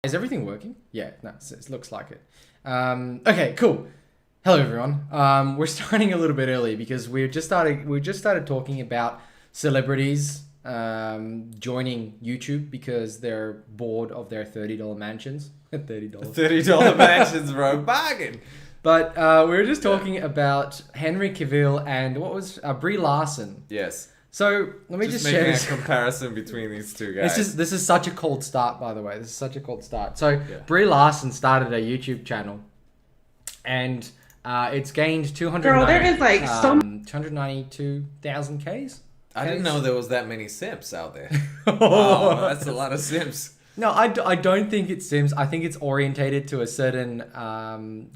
Is everything working? Yeah, no, it looks like it. Okay, cool. Hello, everyone. We're starting a little bit early because we just started talking about celebrities joining YouTube because they're bored of their $30 mansions. $30. $30 mansions, bro. Bargain. But we were just talking about Henry Cavill and what was Brie Larson. Yes. So let me just making share a comparison between these two guys. This is such a cold start, by the way. This is such a cold start. So Brie Larson started a YouTube channel, and it's gained 292,000 Ks. I didn't know there was that many simps out there. Wow, that's a lot of simps. No, I don't think it's Sims. I think it's orientated to a certain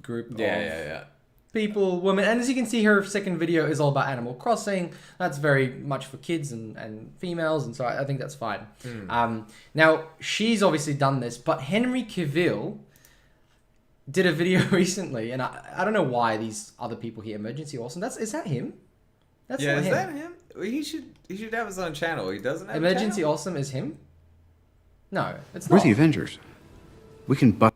group of people, women. And as you can see, her second video is all about Animal Crossing. That's very much for kids and females, and so I think that's fine. Now, she's obviously done this, but Henry Cavill did a video recently, and I don't know why these other people here, Emergency Awesome, is that him? That's not is him. that him? Well, he should have his own channel. He doesn't have Emergency a channel? Awesome is him? No, it's not. We're the Avengers. We can bust.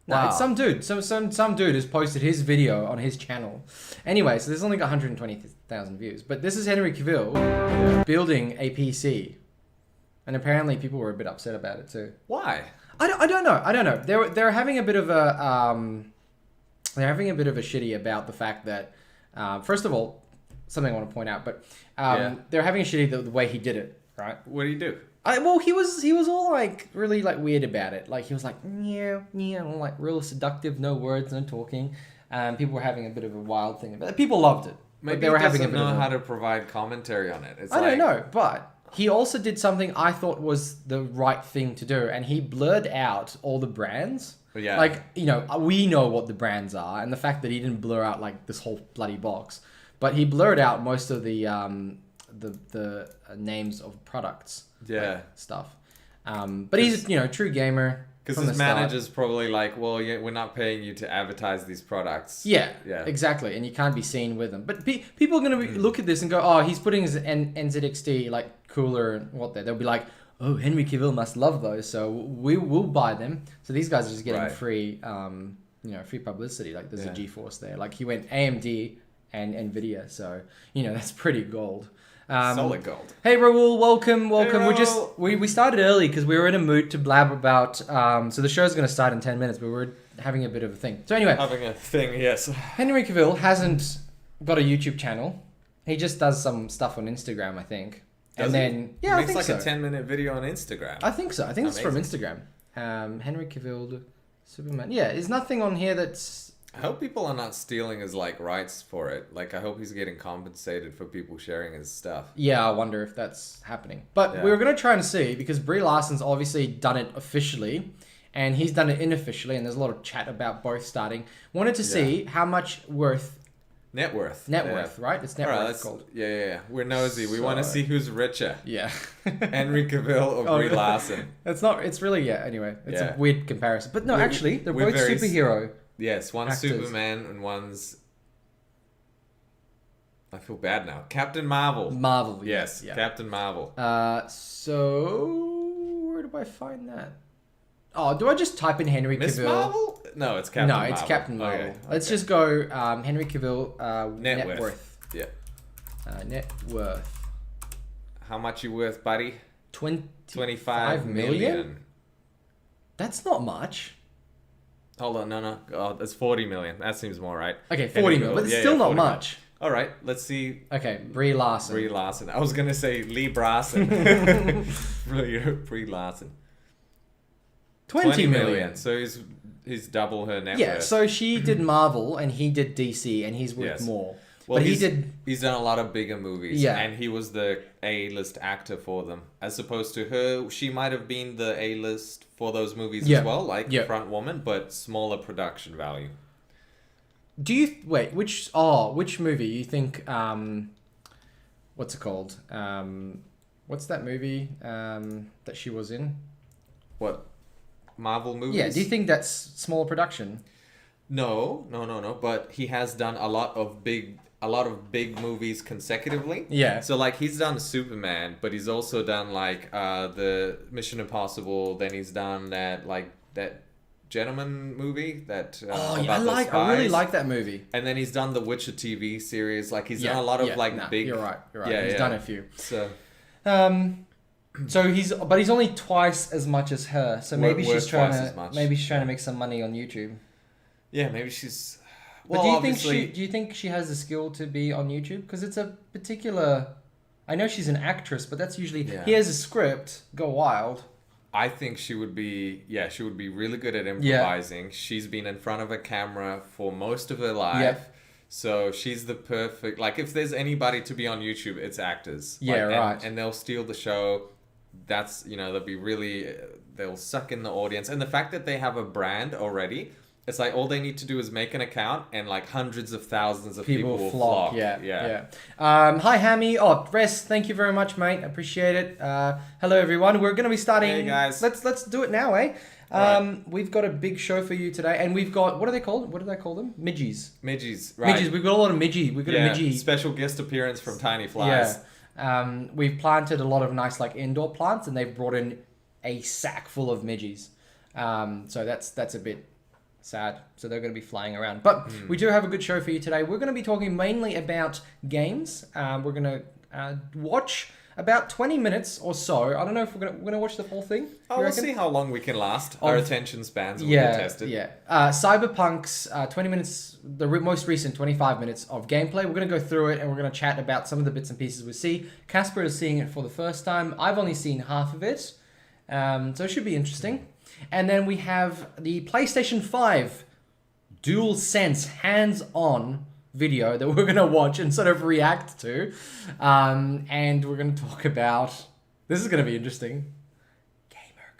No, Wow. it's some dude. Some dude has posted his video on his channel. Anyway, so there's only got 120,000 views. But this is Henry Cavill building a PC, and apparently people were a bit upset about it too. Why? I don't know. They're having a bit of a shitty about the fact that first of all, something I want to point out, but they're having a shitty the way he did it. Right? What do you do? Well, he was all like really like weird about it. Like he was like like real seductive, no words, no talking. People were having a bit of a wild thing about it. People loved it. Maybe but they were he having doesn't a bit know of how to provide commentary on it. I don't know, but he also did something I thought was the right thing to do, and he blurred out all the brands. Yeah. Like, we know what the brands are, and the fact that he didn't blur out like this whole bloody box, but he blurred out most of the names of products. Stuff. But he's true gamer. Because his manager's probably like, well, we're not paying you to advertise these products. Yeah, exactly. And you can't be seen with them. But people are going to look at this and go, oh, he's putting his NZXT like cooler and what they'll be like, oh, Henry Cavill must love those, so we will buy them. So these guys are just getting free free publicity. Like there's a GeForce there. Like he went AMD and Nvidia, so that's pretty gold. Solid gold. Hey Raul, welcome. Hey, Raul. We started early because we were in a mood to blab about. So the show's going to start in 10 minutes, but we're having a bit of a thing. So anyway, Having a thing, yes. Henry Cavill hasn't got a YouTube channel. He just does some stuff on Instagram, I think. Does and he? then He I makes think like so. a 10-minute video on Instagram. I think so. I think it's from Instagram. Henry Cavill, Superman. Yeah, there's nothing on here that's. I hope people are not stealing his rights for it. Like I hope he's getting compensated for people sharing his stuff. Yeah, I wonder if that's happening. But we were going to try and see, because Brie Larson's obviously done it officially, and he's done it unofficially, and there's a lot of chat about both starting. Wanted to see how much Net worth. Right? It's net worth called. Yeah. We're nosy. We want to see who's richer. Yeah. Henry Cavill or Brie Larson. It's really, anyway. It's a weird comparison. But no, actually, they're both superhero. Yes, one's actors. Superman and one's... I feel bad now. Captain Marvel. Marvel. Yes, yeah. Captain Marvel. So where do I find that? Oh, do I just type in Henry Miss Cavill? Marvel? No, it's Captain Marvel. No, it's Captain Marvel. Okay. Let's just go Henry Cavill net worth. Yeah. Net worth. How much you worth, buddy? 25 million? That's not much. Hold on, no. Oh, it's 40 million. That seems more right. Okay, 40 million, but it's still not much. All right, let's see. Okay, Brie Larson. Brie Larson. I was going to say Lee Brasson. Brie Larson. 20 million. So he's double her net Yeah, worth. so she did Marvel and he did DC and he's worth more. Well, but he's done a lot of bigger movies, and he was the A-list actor for them, as opposed to her. She might have been the A-list for those movies as well, like Front Woman, but smaller production value. Do you which movie you think? What's it called? What's that movie that she was in? What Marvel movies? Yeah. Do you think that's smaller production? No. But he has done a lot of big movies consecutively. Yeah. So he's done Superman, but he's also done the Mission Impossible. Then he's done that that Gentleman movie that I really like that movie. And then he's done the Witcher TV series. Like he's done a lot of big. You're right. Yeah, he's done a few. So, he's only twice as much as her. So maybe she's trying to make some money on YouTube. Yeah, maybe she's. Well, do you think she has the skill to be on YouTube? Because it's a particular. I know she's an actress, but that's usually here's a script, go wild. I think she would be really good at improvising. Yeah. She's been in front of a camera for most of her life. Yep. So she's the perfect, like if there's anybody to be on YouTube, it's actors. Yeah, right. And they'll steal the show. That's, they'll suck in the audience. And the fact that they have a brand already, it's like all they need to do is make an account and like hundreds of thousands of people will flock. Yeah. Hi, Hammy. Oh, Res, thank you very much, mate. Appreciate it. Hello, everyone. We're going to be starting. Hey, guys. Let's do it now, eh? Right. We've got a big show for you today, and we've got, what are they called? What did I call them? Midgies. Midgies, right. Midgies. We've got a lot of midgie. We've got a midgie. Special guest appearance from Tiny Flies. Yeah. We've planted a lot of nice like indoor plants, and they've brought in a sack full of midgies. So that's a bit sad. So they're going to be flying around. But we do have a good show for you today. We're going to be talking mainly about games. We're going to watch about 20 minutes or so. I don't know if we're going to watch the whole thing. We'll see how long we can last. Our attention spans will be tested. Yeah. Cyberpunk's 20 minutes, the most recent 25 minutes of gameplay. We're going to go through it and we're going to chat about some of the bits and pieces we see. Casper is seeing it for the first time. I've only seen half of it. So it should be interesting. And then we have the PlayStation 5 DualSense hands-on video that we're going to watch and sort of react to. And we're going to talk about... This is going to be interesting. Gamer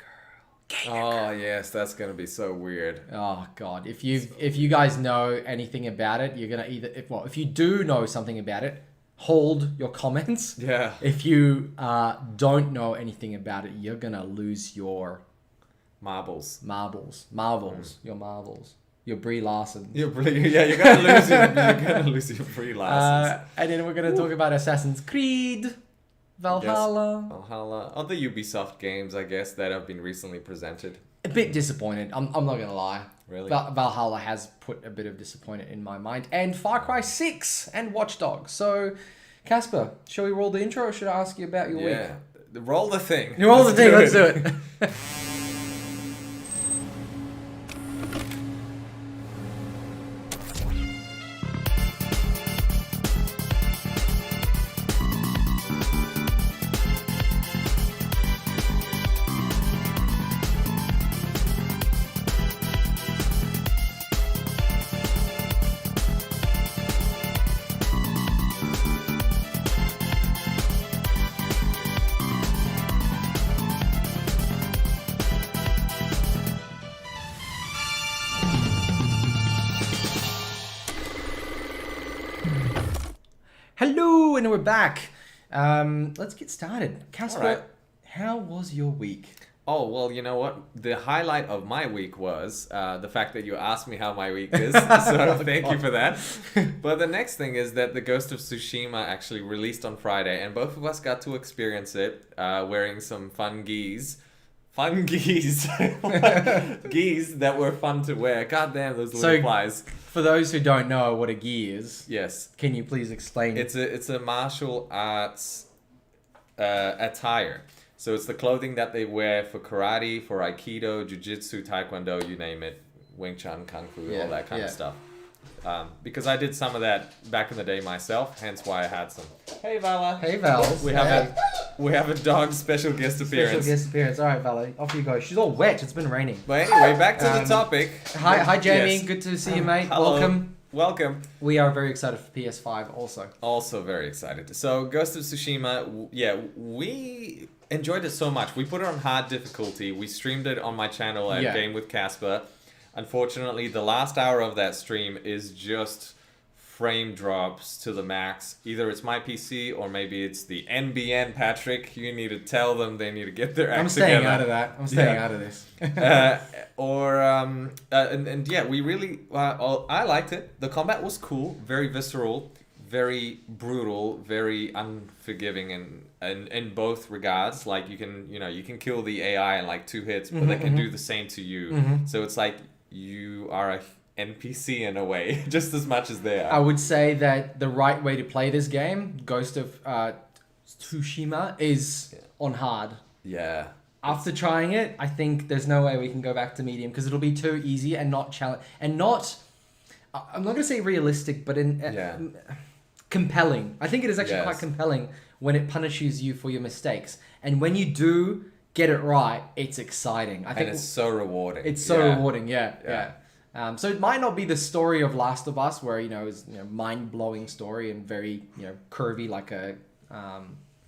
girl. Yes, that's going to be so weird. Oh, God. If you guys know anything about it, you're going to if you do know something about it, hold your comments. Yeah. If you don't know anything about it, you're going to lose your... Marbles. Your marbles. Your Brie Larson. You're gonna lose your Brie Larson. And then we're gonna talk about Assassin's Creed, Valhalla. Valhalla. Other Ubisoft games, I guess, that have been recently presented. A bit disappointed. I'm not gonna lie. Really? Valhalla has put a bit of disappointment in my mind. And Far Cry 6 and Watch Dogs. So, Casper, shall we roll the intro or should I ask you about your week? Yeah. Roll the thing. Let's do it. Hello, and we're back. Let's get started. Casper, How was your week? Oh, well, you know what? The highlight of my week was the fact that you asked me how my week is. So thank you for that. But the next thing is that the Ghost of Tsushima actually released on Friday, and both of us got to experience it wearing some fun geese. Geese that were fun to wear. God damn, those little flies. For those who don't know what a gi is, yes, can you please explain? It's a martial arts attire. So it's the clothing that they wear for karate, for aikido, jiu-jitsu, taekwondo, you name it, Wing Chun, kung fu, all that kind of stuff. Because I did some of that back in the day myself, hence why I had some. Hey Vala. Hey Val. We have a dog special guest appearance. Special guest appearance. All right, Vala, off you go. She's all wet. It's been raining. But anyway, back to the topic. Hi Jamie. Yes. Good to see you, mate. Hello. Welcome. We are very excited for PS5 also. Also very excited. So Ghost of Tsushima, we enjoyed it so much. We put it on hard difficulty. We streamed it on my channel at Game with Casper. Unfortunately, the last hour of that stream is just frame drops to the max. Either it's my PC or maybe it's the NBN, Patrick. You need to tell them they need to get their act together. I'm staying out of that. I'm staying out of this. We really... I liked it. The combat was cool. Very visceral. very brutal, very unforgiving in both regards. Like you can kill the AI in like 2 hits, but they can do the same to you. So it's like you are a NPC in a way, just as much as they are. I would say that the right way to play this game, Ghost of Tsushima, is on hard. Yeah. After trying it, I think there's no way we can go back to medium because it'll be too easy and not I'm not gonna say realistic, but compelling. I think it is actually quite compelling when it punishes you for your mistakes, and when you do get it right, it's exciting. I think it's so rewarding. It's so rewarding. Yeah. So it might not be the story of Last of Us, where is mind-blowing story and very curvy like a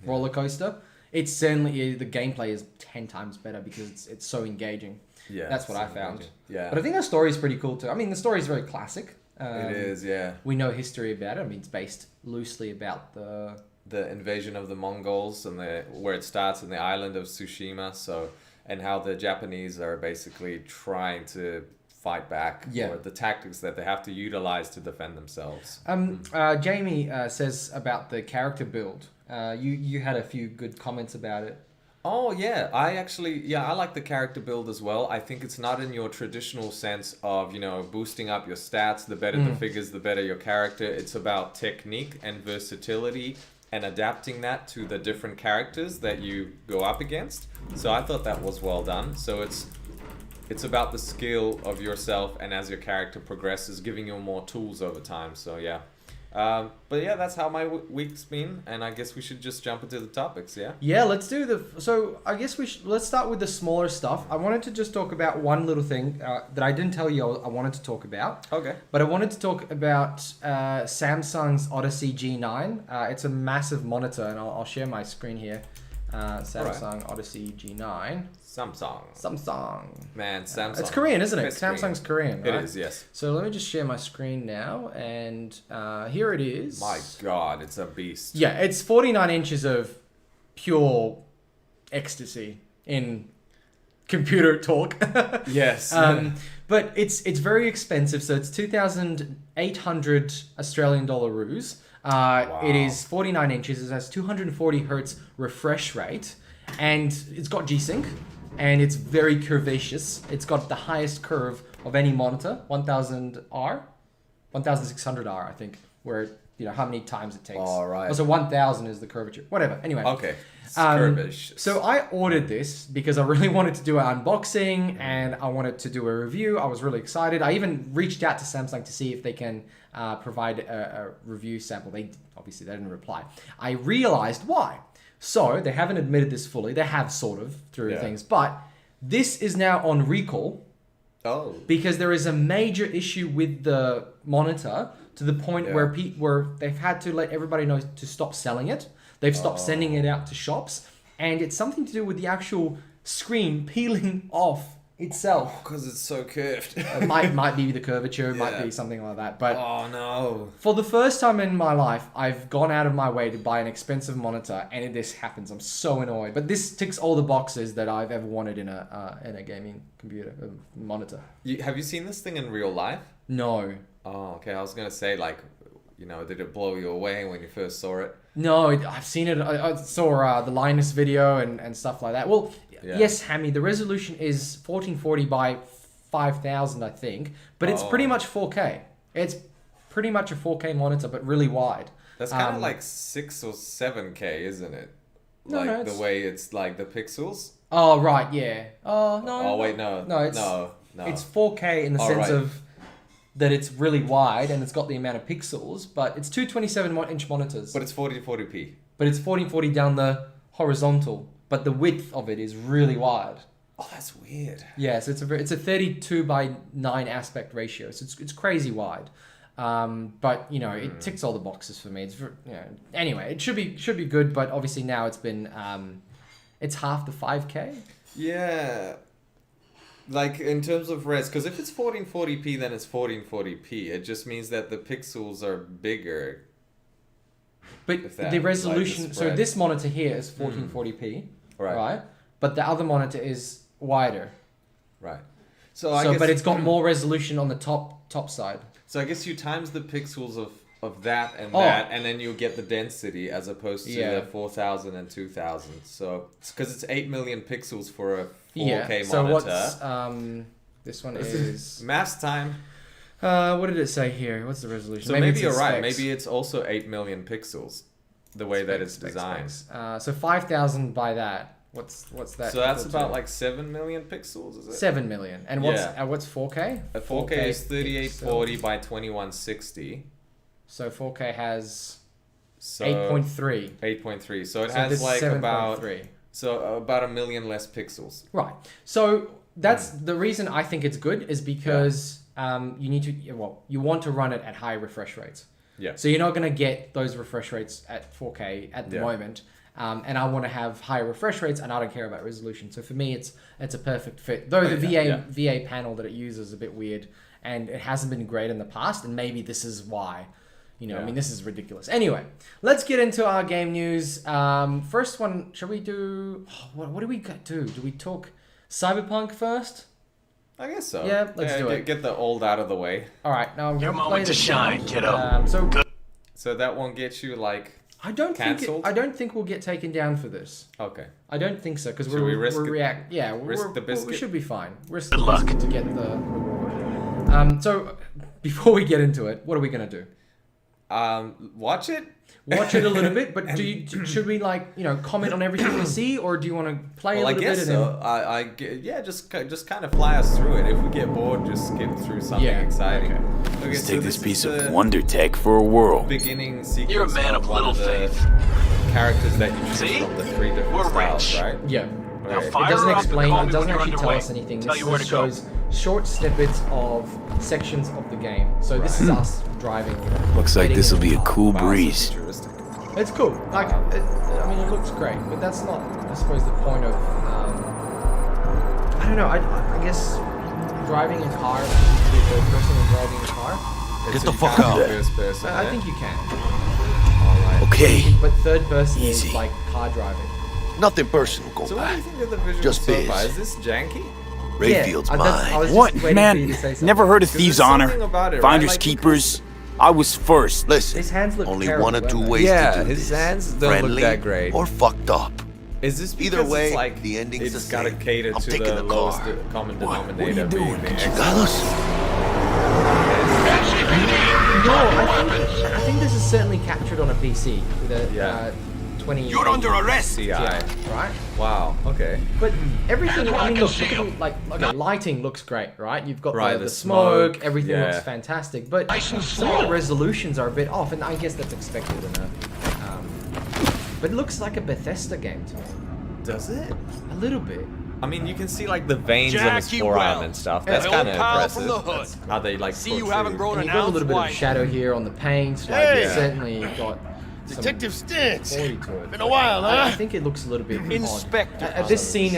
roller coaster. It's certainly the gameplay is 10 times better because it's so engaging. Yeah, that's what I found. Engaging. Yeah, but I think the story is pretty cool too. I mean, the story is very classic. It is, yeah. We know history about it. I mean, it's based loosely about the invasion of the Mongols and where it starts in the island of Tsushima. So, and how the Japanese are basically trying to fight back, or the tactics that they have to utilize to defend themselves. Jamie says about the character build. You had a few good comments about it. Oh yeah, I like the character build as well. I think it's not in your traditional sense of boosting up your stats. The better the figures, the better your character. It's about technique and versatility and adapting that to the different characters that you go up against. So I thought that was well done. So it's about the skill of yourself, and as your character progresses, giving you more tools over time. So yeah. But yeah, that's how my week's been, and I guess we should just jump into the topics, yeah? Yeah, let's do so I guess let's start with the smaller stuff. I wanted to just talk about one little thing that I didn't tell you I wanted to talk about. Okay. But I wanted to talk about Samsung's Odyssey G9. It's a massive monitor, and I'll share my screen here. Samsung Odyssey G9. Samsung. Man, Samsung. It's Korean, isn't it? Samsung's Korean, right? It is, yes. So let me just share my screen now, and here it is. My God, it's a beast. Yeah, it's 49 inches of pure ecstasy in computer talk. Yes. But it's very expensive, so it's 2,800 Australian dollar roos. Wow. It is 49 inches. It has 240 hertz refresh rate, and it's got G-Sync, and it's very curvaceous. It's got the highest curve of any monitor, 1000R, 1600R, I think, where how many times it takes. All right. Also, 1000 is the curvature. Whatever. Anyway. Okay. Curvaceous. So I ordered this because I really wanted to do an unboxing and I wanted to do a review. I was really excited. I even reached out to Samsung to see if they can provide a review sample. They didn't reply. I realized why. So they haven't admitted this fully. They have sort of through things, but this is now on recall. Oh. Because there is a major issue with the monitor to the point where they've had to let everybody know to stop selling it. They've stopped sending it out to shops, and it's something to do with the actual screen peeling off itself. Because it's so curved. It might be the curvature, might be something like that. But oh no! For the first time in my life, I've gone out of my way to buy an expensive monitor, and this happens. I'm so annoyed. But this ticks all the boxes that I've ever wanted in a gaming computer monitor. Have you seen this thing in real life? No. Oh, okay. I was gonna say, like, did it blow you away when you first saw it? No, I've seen it. I saw the Linus video and stuff like that. Well, yes, Hammy, the resolution is 1440 by 5000, I think, but it's pretty much 4K. It's pretty much a 4K monitor, but really wide. That's kind of like 6 or 7K, isn't it? Like the way it's like the pixels. Oh right, yeah. Oh no. Oh wait, no. No, it's 4K in the sense of that it's really wide and it's got the amount of pixels, but it's two 27-inch monitors. But it's 1440p. But it's 1440 down the horizontal, but the width of it is really wide. Oh, that's weird. Yes, it's a 32 by 9 aspect ratio, so it's crazy wide. But it ticks all the boxes for me. It's anyway, it should be good, but obviously now it's been it's half the 5K. Yeah. Like, in terms of res, because if it's 1440p, then it's 1440p. It just means that the pixels are bigger. But the resolution... So this monitor here is 1440p, right? But the other monitor is wider. Right. So I guess, but it's got more resolution on the top side. So I guess you times the pixels of that and that, and then you'll get the density as opposed to the 4000 and 2000. So because it's 8 million pixels for a 4K monitor. So what's this one is mass time. What did it say here? What's the resolution? So maybe you're right. Maybe it's also 8 million pixels, the way that it's designed. So 5000 by that. What's that? So that's about like 7 million pixels, is it? 7 million. And what's 4K? A 4K is 3840 by 2160. So 4K has 8.3. 8.3. So it has like 7. about 1 million less pixels. Right. So that's the reason I think it's good is because you need to you want to run it at high refresh rates. Yeah. So you're not going to get those refresh rates at 4K at the moment. And I want to have higher refresh rates, and I don't care about resolution. So for me, it's a perfect fit. Though the VA panel that it uses is a bit weird, and it hasn't been great in the past, and maybe this is why. I mean, this is ridiculous. Anyway, let's get into our game news. First one, shall we do... what do we do? Do we talk Cyberpunk first? I guess so. Yeah, let's do it. Get the old out of the way. All right, now I'm going to play to shine, kiddo. So that won't get you, like... I don't think we'll get taken down for this. Okay. I don't think so because we risk the biscuit. We should be fine. Risk Good luck to get the reward. So before we get into it, what are we gonna do? Watch it. Watch it a little bit, but should we comment on everything we see, or do you want to play a little bit? I guess so. Just kind of fly us through it. If we get bored, just skip through something exciting. Okay, let's take this piece of wonder tech for a whirl. Beginning sequence. You're a man of little faith. Characters that you choose from the 3 different styles, right? Yeah. Now it doesn't explain. It doesn't actually tell us anything. This just shows short snippets of sections of the game. So this is us driving. Looks like this will be a cool breeze. It's cool. It looks great, but that's not, I suppose, the point of. I don't know. I guess driving a car, be a third person and driving a car. Get the fuck out. I think you can. Alright. Okay. But third person is like car driving. Nothing personal, go So back. what do you think of the visual Just so far? Is this janky? Rayfield's mine. What, man? Never heard of thieves' honor. Finders keepers. I was first. Listen, his hands look only terrible, one or two don't they? ways to do his this. hands don't Friendly look that great. or fucked up. Is this because Either way, it's like the ending's the it's got to same. cater I'm to taking the the lowest car. common What are denominator? you doing? being the Carlos? I think this is certainly captured on a PC with a 20. You're under arrest. CI. Right? Wow. Okay. But everything, lighting looks great, right? You've got the smoke, everything looks fantastic. But some of the resolutions are a bit off, and I guess that's expected in a. But it looks like a Bethesda game to me. Does it? A little bit. I mean, you can see like the veins on his forearm and stuff. That's kind of impressive. That's how they like. See, you haven't grown And an you've got a ounce little bit white. of shadow here on the paint. It's certainly got. Detective Stintz. Been a while, huh? I think it looks a little bit Inspector. odd. This scene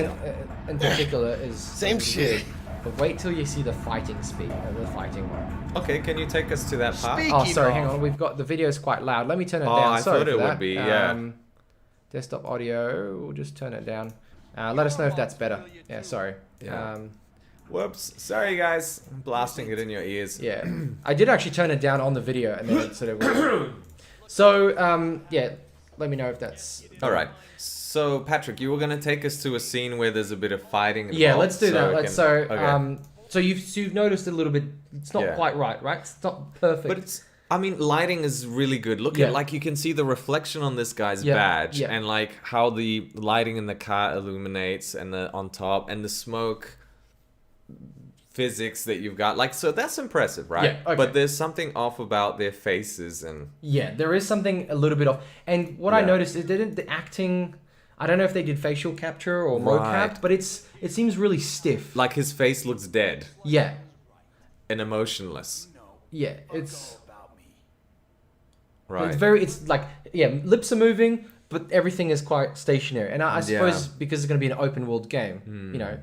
in particular is Same shit. But wait till you see the fighting speed, the fighting one. Okay, can you take us to that part? Oh, sorry, hang on. We've got the video's quite loud. Let me turn it down. I Sorry thought it for that. would be. Yeah. Desktop audio. We'll just turn it down. Let us know if that's better. Yeah, sorry. Yeah. Whoops. Sorry, guys. I'm blasting it in your ears. Yeah. I did actually turn it down on the video, and then it sort of. So, let me know if that's... All right. So, Patrick, you were going to take us to a scene where there's a bit of fighting involved. Yeah, let's do that. So you've noticed a little bit, it's not quite right? It's not perfect. But it's... I mean, lighting is really good. Look at, like, you can see the reflection on this guy's badge and, like, how the lighting in the car illuminates and on top and the smoke physics that you've got. Like, so that's impressive, right? Yeah, okay. But there's something off about their faces and... Yeah, there is something a little bit off. And what I noticed is the acting... I don't know if they did facial capture or mocap, but it seems really stiff. Like his face looks dead. Yeah. And emotionless. Yeah, it's... Right. It's like, lips are moving, but everything is quite stationary. And I suppose because it's going to be an open world game, you know.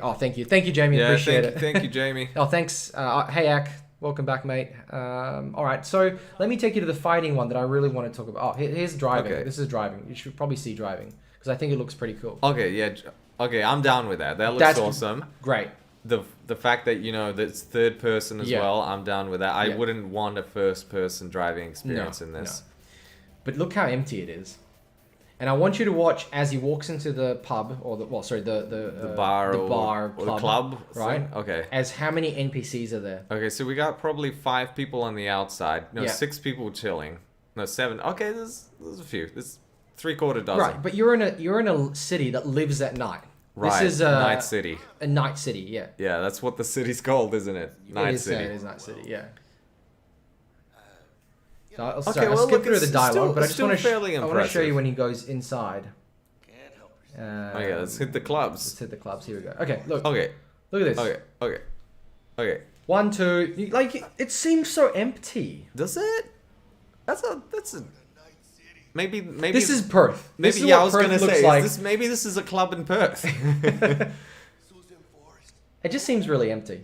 Oh, thank you. Thank you, Jamie. Appreciate it. Thank you, Jamie. Oh, thanks. Hey, Ak. Welcome back, mate. All right, so let me take you to the fighting one that I really want to talk about. Oh, here's driving. Okay. This is driving. You should probably see driving because I think it looks pretty cool. Okay, yeah. Okay, I'm down with that. That looks awesome. Great. the fact that, you know, that's third person as well, I'm down with that. I Yeah. wouldn't want a first person driving experience in this. No. But look how empty it is. And I want you to watch as he walks into the pub, or the bar or the club, right? Okay. As how many NPCs are there? Okay, so we got probably 5 people on the outside. No, Yeah. 6 people chilling. No, 7. Okay, there's a few. There's 3/4 dozen. Right, but you're in a city that lives at night. Right. This is Night City. A night city, yeah. Yeah, that's what the city's called, isn't it? Night City. It is Night City, yeah. So I'll Okay, skip well, look, through the it's dialogue, still- but I it's just want to still fairly I want to show you impressive. when he goes inside. Oh yeah, let's hit the clubs. Let's hit the clubs. Here we go. Okay, look. Okay. Look at this. Okay. 1, 2. Like it seems so empty. Does it? That's a. Maybe. This is Perth. Maybe This is I what was Perth gonna looks say. like. Maybe this is a club in Perth. It just seems really empty.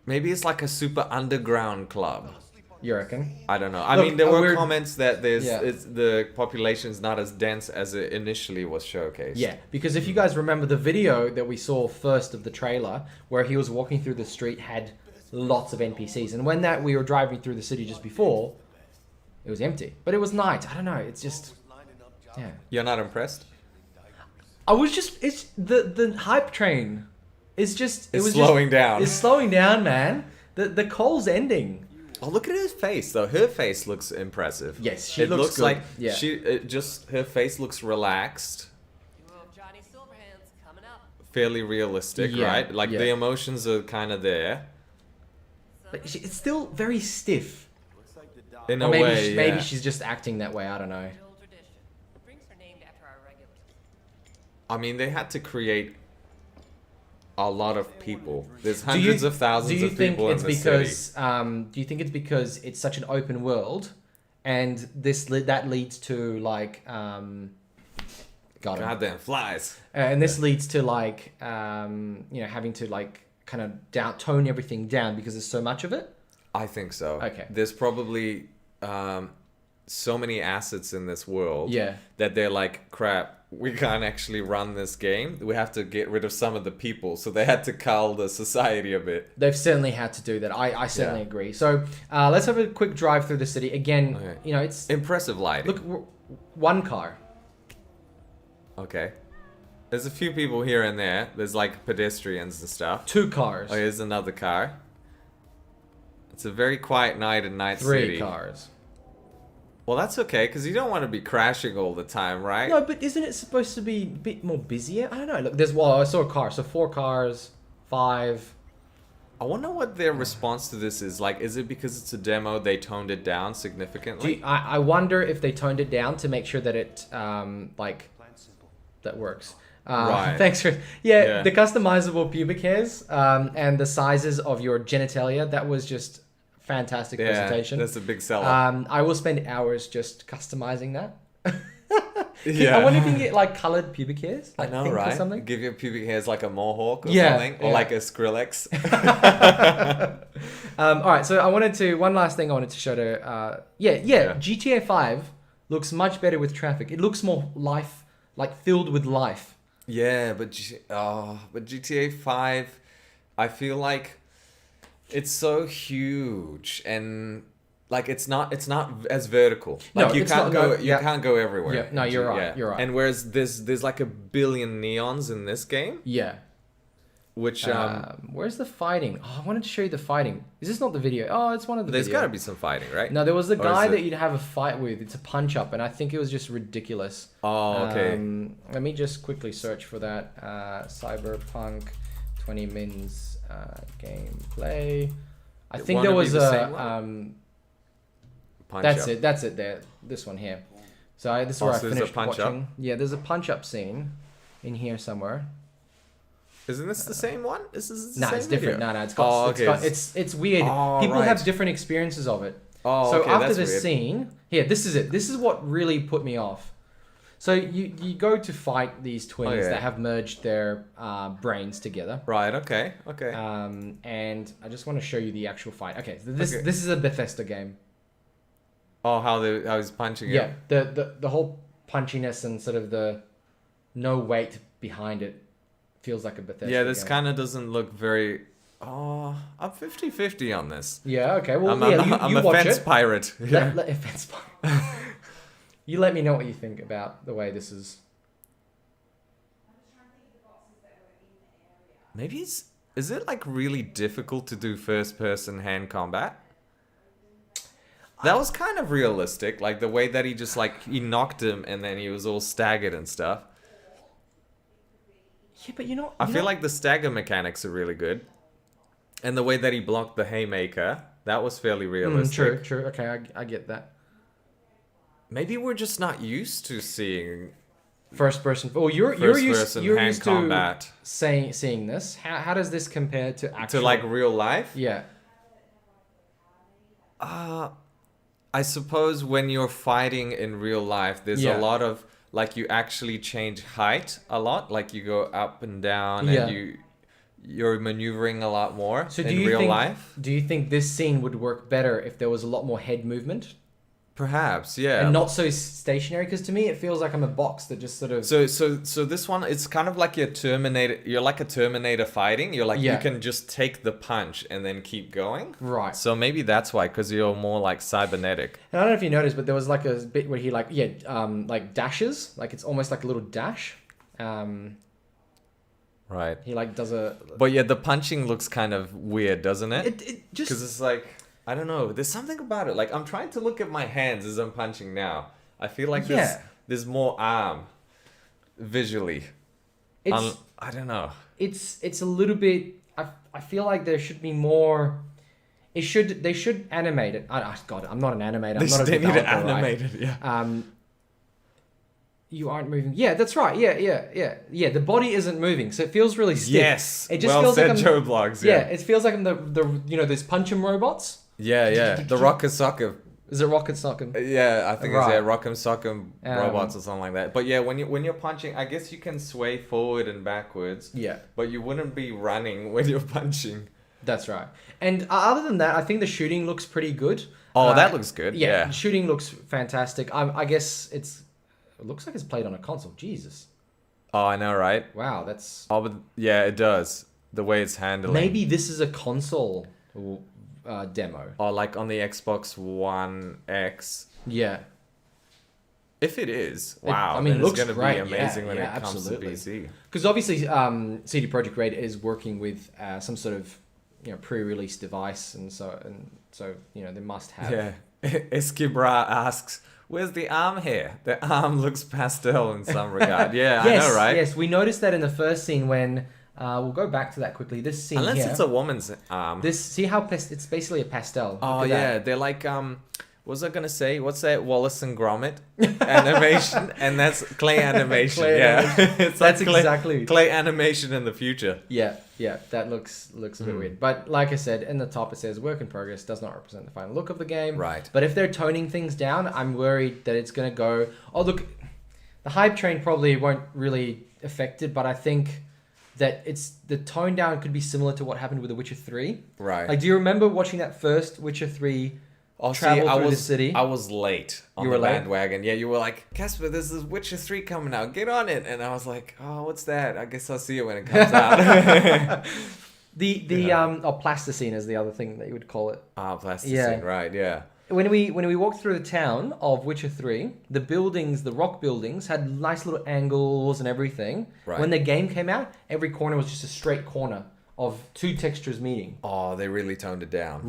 Maybe it's like a super underground club. You reckon? I don't know. I Look, mean, there a were weird- comments that Yeah. the population's not as dense as it initially was showcased. Yeah, because if you guys remember the video that we saw first of the trailer, where he was walking through the street, had lots of NPCs, and when we were driving through the city just before, it was empty. But it was night. I don't know. It's just, yeah. You're not impressed? It's the hype train. It's just It's slowing down. It's slowing down, man. The call's ending. Oh, look at her face though. Her face looks impressive. Yes, she it looks looks good. like Yeah. her face looks relaxed, Johnny Silverhand's coming up. fairly realistic, Yeah, right? Like yeah. the emotions are kind of there But it's still very stiff. in Or a maybe way. maybe yeah. she's just acting that way. I don't know. Old tradition. Drinks are named after our regulars. I mean, they had to create a lot of people. There's hundreds of thousands of people in the city. Do you think it's because it's such an open world, and that leads to like Goddamn flies. and this leads to like having to like kind of tone everything down because there's so much of it. I think so. Okay. There's probably so many assets in this world Yeah. that they're like, crap, we can't actually run this game. We have to get rid of some of the people. So they had to cull the society a bit. They've certainly had to do that. I certainly agree. So let's have a quick drive through the city again. Okay. It's Impressive lighting. look one car. Okay. There's a few people here and there. There's like pedestrians and stuff. 2 cars. Oh, here's another car. It's a very quiet night in Night 3 City. cars. Well, that's okay, because you don't want to be crashing all the time, right? No, but isn't it supposed to be a bit more busier? I don't know. Look, I saw a car. So 4 cars, 5. I wonder what their response to this is. Like, is it because it's a demo, they toned it down significantly? I wonder if they toned it down to make sure that it, that works. Right. Thanks for... Yeah, the customizable pubic hairs and the sizes of your genitalia, that was just fantastic presentation. That's a big seller. I will spend hours just customizing that. Yeah. I wonder if you can get like colored pubic hairs. I Like know, pink right? Or something. Give your pubic hairs like a mohawk or Yeah, something, or yeah. like a Skrillex. All right, so one last thing I wanted to show to, GTA 5 looks much better with traffic. It looks more filled with life. Yeah, but GTA 5, I feel like it's so huge and like it's not as vertical. Like No, you it's can't not- go no, yeah. can't go everywhere. Yeah, no, you're right, you're right. And whereas there's like a billion neons in this game, Yeah. which Where's the fighting? Oh, I wanted to show you the fighting. Is this not the video? Oh, it's one of the there's videos. got to be some fighting, right? No, there was the Or guy is that it- you'd have a fight with. It's a punch up, and I think it was just ridiculous. Oh, okay. Let me just quickly search for that. Cyberpunk 20 mins gameplay. I think there wanna be was the same a. Punch That's up. it. That's it. There. This one here. So this is where I so there's a finished punch up? watching. Yeah, there's a punch up scene in here somewhere. Isn't this the same one? This is the No, same it's different. video? No, it's got. Oh, It's, okay. got it's weird. Oh, People right. have different experiences of it. Oh, So okay, after that's this weird. scene, this is it. This is what really put me off. So you go to fight these twins yeah. that have merged their brains together. Right. Okay. Okay. And I just want to show you the actual fight. Okay, so this Okay. this is a Bethesda game. Oh, how he's punching Yeah, him. the whole punchiness and sort of the no weight behind it feels like a Bethesda Yeah, this game. kind of doesn't look very... Oh, I'm 50-50 on this. Yeah, okay. Well, I'm you a watch fence it. pirate. Yeah. Fence pirate. You let me know what you think about the way this is. Maybe is it like really difficult to do first-person hand combat? That was kind of realistic, like the way that he just like he knocked him and then he was all staggered and stuff. Yeah, but I feel like the stagger mechanics are really good, and the way that he blocked the haymaker, that was fairly realistic. True. Okay, I get that. Maybe we're just not used to seeing First person. Oh, you're used combat. to seeing this. How does this compare to actual? To like real life? Yeah. I suppose when you're fighting in real life, there's a lot of like you actually change height a lot. Like you go up and down, and you're maneuvering a lot more in real life. Do you think this scene would work better if there was a lot more head movement? Perhaps, yeah. And not so stationary, because to me it feels like I'm a box that just sort of... So this one, it's kind of like you're like a Terminator fighting. You're like, you can just take the punch and then keep going. Right. So maybe that's why, because you're more like cybernetic. And I don't know if you noticed, but there was like a bit where he like dashes. Like it's almost like a little dash. Right. He like does a... But yeah, the punching looks kind of weird, doesn't it? It just... Because it's like... I don't know. There's something about it. Like, I'm trying to look at my hands as I'm punching now. I feel like there's more arm visually. I don't know. It's a little bit... I feel like there should be more... They should animate it. God, I'm not an animator. I'm not a They need developer, to animate right? it, yeah. You aren't moving. Yeah, that's right. Yeah. The body isn't moving, so it feels really stiff. Yes. It just feels said, like Joe Blogs. Yeah, it feels like I'm the those punch 'em robots. Yeah. The Rocket Socker. Is it Rocket Socker? Yeah, I think it's Rock'em Sock'em robots or something like that. But yeah, when you're punching, I guess you can sway forward and backwards. Yeah. But you wouldn't be running when you're punching. That's right. And other than that, I think the shooting looks pretty good. Oh, that looks good. Yeah, the shooting looks fantastic. I guess it looks like it's played on a console. Jesus. Oh, I know, right? Wow, that's... Oh, but yeah, it does. The way it's handling. Maybe this is a console demo. Or like on the Xbox One X. Yeah. If it is, wow. I mean, it looks going to be great. amazing when it comes absolutely. to PC. Because obviously, CD Projekt Red is working with some sort of pre-release device, and so they must have. Yeah. Eskibra asks, "Where's the arm here? The arm looks pastel in some regard." Yeah, yes, I know, right? Yes, we noticed that in the first scene when we'll go back to that quickly. This scene Unless here, it's a woman's arm. see how it's basically a pastel. Oh yeah, they're like what was I gonna say? What's that Wallace and Gromit animation? And that's clay animation. It's that's like exactly clay animation in the future. Yeah, that looks a bit weird. But like I said, in the top it says work in progress, does not represent the final look of the game. Right. But if they're toning things down, I'm worried that it's gonna go. Oh look, the hype train probably won't really affect it, but I think that the tone down could be similar to what happened with The Witcher 3. Right. Like, do you remember watching that first Witcher 3? Oh, travel through the city. I was late on the bandwagon. Yeah, you were like, Casper, this is Witcher 3 coming out. Get on it. And I was like, oh, what's that? I guess I'll see it when it comes out. Plasticine is the other thing that you would call it. Plasticine, right, yeah. When we walked through the town of Witcher 3, the buildings, the rock buildings, had nice little angles and everything. Right. When the game came out, every corner was just a straight corner of two textures meeting. Oh, they really toned it down.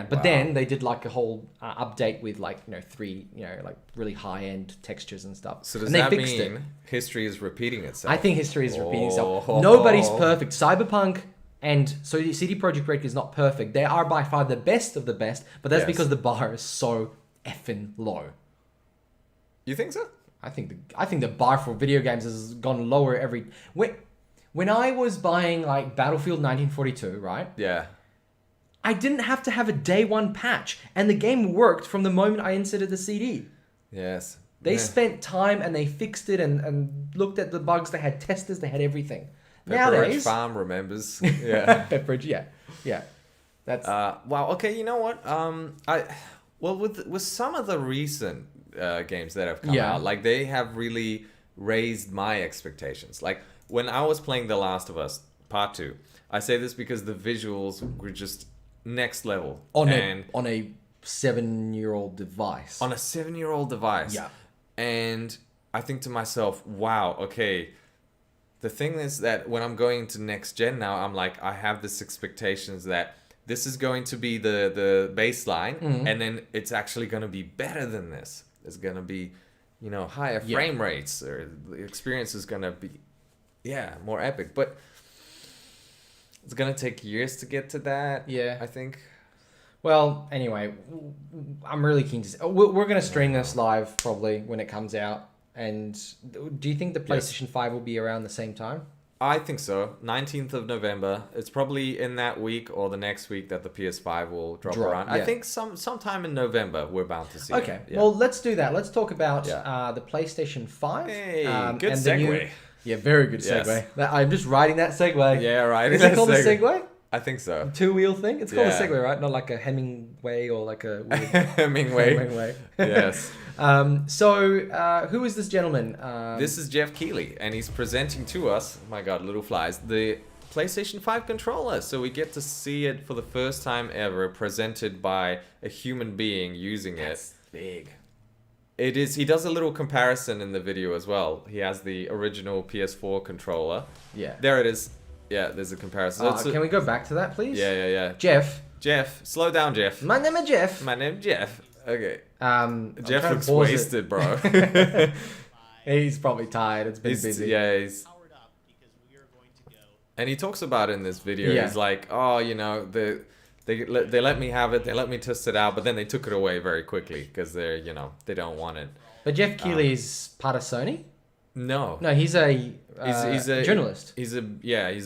But then they did like a whole update with like, 3, like really high-end textures and stuff. So does that mean history is repeating itself? I think history is repeating itself. Nobody's perfect. Cyberpunk and so CD Projekt Red is not perfect. They are by far the best of the best, but that's because the bar is so effing low. You think so? I think the bar for video games has gone lower every... When I was buying like Battlefield 1942, right? Yeah. I didn't have to have a day one patch, and the game worked from the moment I inserted the CD. Yes. They spent time and they fixed it and looked at the bugs. They had testers. They had everything. Nowadays, Farm remembers. Yeah. Pepperidge, yeah. That's wow. Okay, you know what? With some of the recent games that have come out, like they have really raised my expectations. Like when I was playing The Last of Us Part 2, I say this because the visuals were just next level. On a 7-year-old device. On a 7-year-old device. Yeah. And I think to myself, wow, okay. The thing is that when I'm going to next gen now, I'm like, I have this expectations that this is going to be the baseline, and then it's actually going to be better than this. It's going to be, you know, higher frame rates, or the experience is going to be, more epic. But it's going to take years to get to that, I think. Well, anyway, I'm really keen to see. We're going to stream this live probably when it comes out. And do you think the PlayStation 5 will be around the same time? I think so. 19th of November. It's probably in that week or the next week that the PS5 will drop around. I think sometime in November we're bound to see it. Okay. Well, let's do that. Let's talk about the PlayStation 5. Hey, good segue. Very good segue. I'm just riding that segue. Yeah, right. Is it called a segue? I think so. Two-wheel thing? It's called a Segway, right? Not like a Hemingway or like a... Hemingway. Yes. So, who is this gentleman? This is Geoff Keighley, and he's presenting to us, oh my god, little flies, the PlayStation 5 controller. So we get to see it for the first time ever, presented by a human being using it. That's big. It is. He does a little comparison in the video as well. He has the original PS4 controller. Yeah. There it is. Yeah, there's a comparison. Can we go back to that, please? Yeah. Jeff, slow down, Jeff. My name is Jeff. My name's Jeff. Okay. Jeff looks wasted, bro. He's probably tired. It's been busy. Yeah, he's... And he talks about it in this video. He's like, oh, you know, they let me have it. They let me test it out, but then they took it away very quickly because they don't want it. But Geoff Keighley is part of Sony? No, he's a journalist. He's a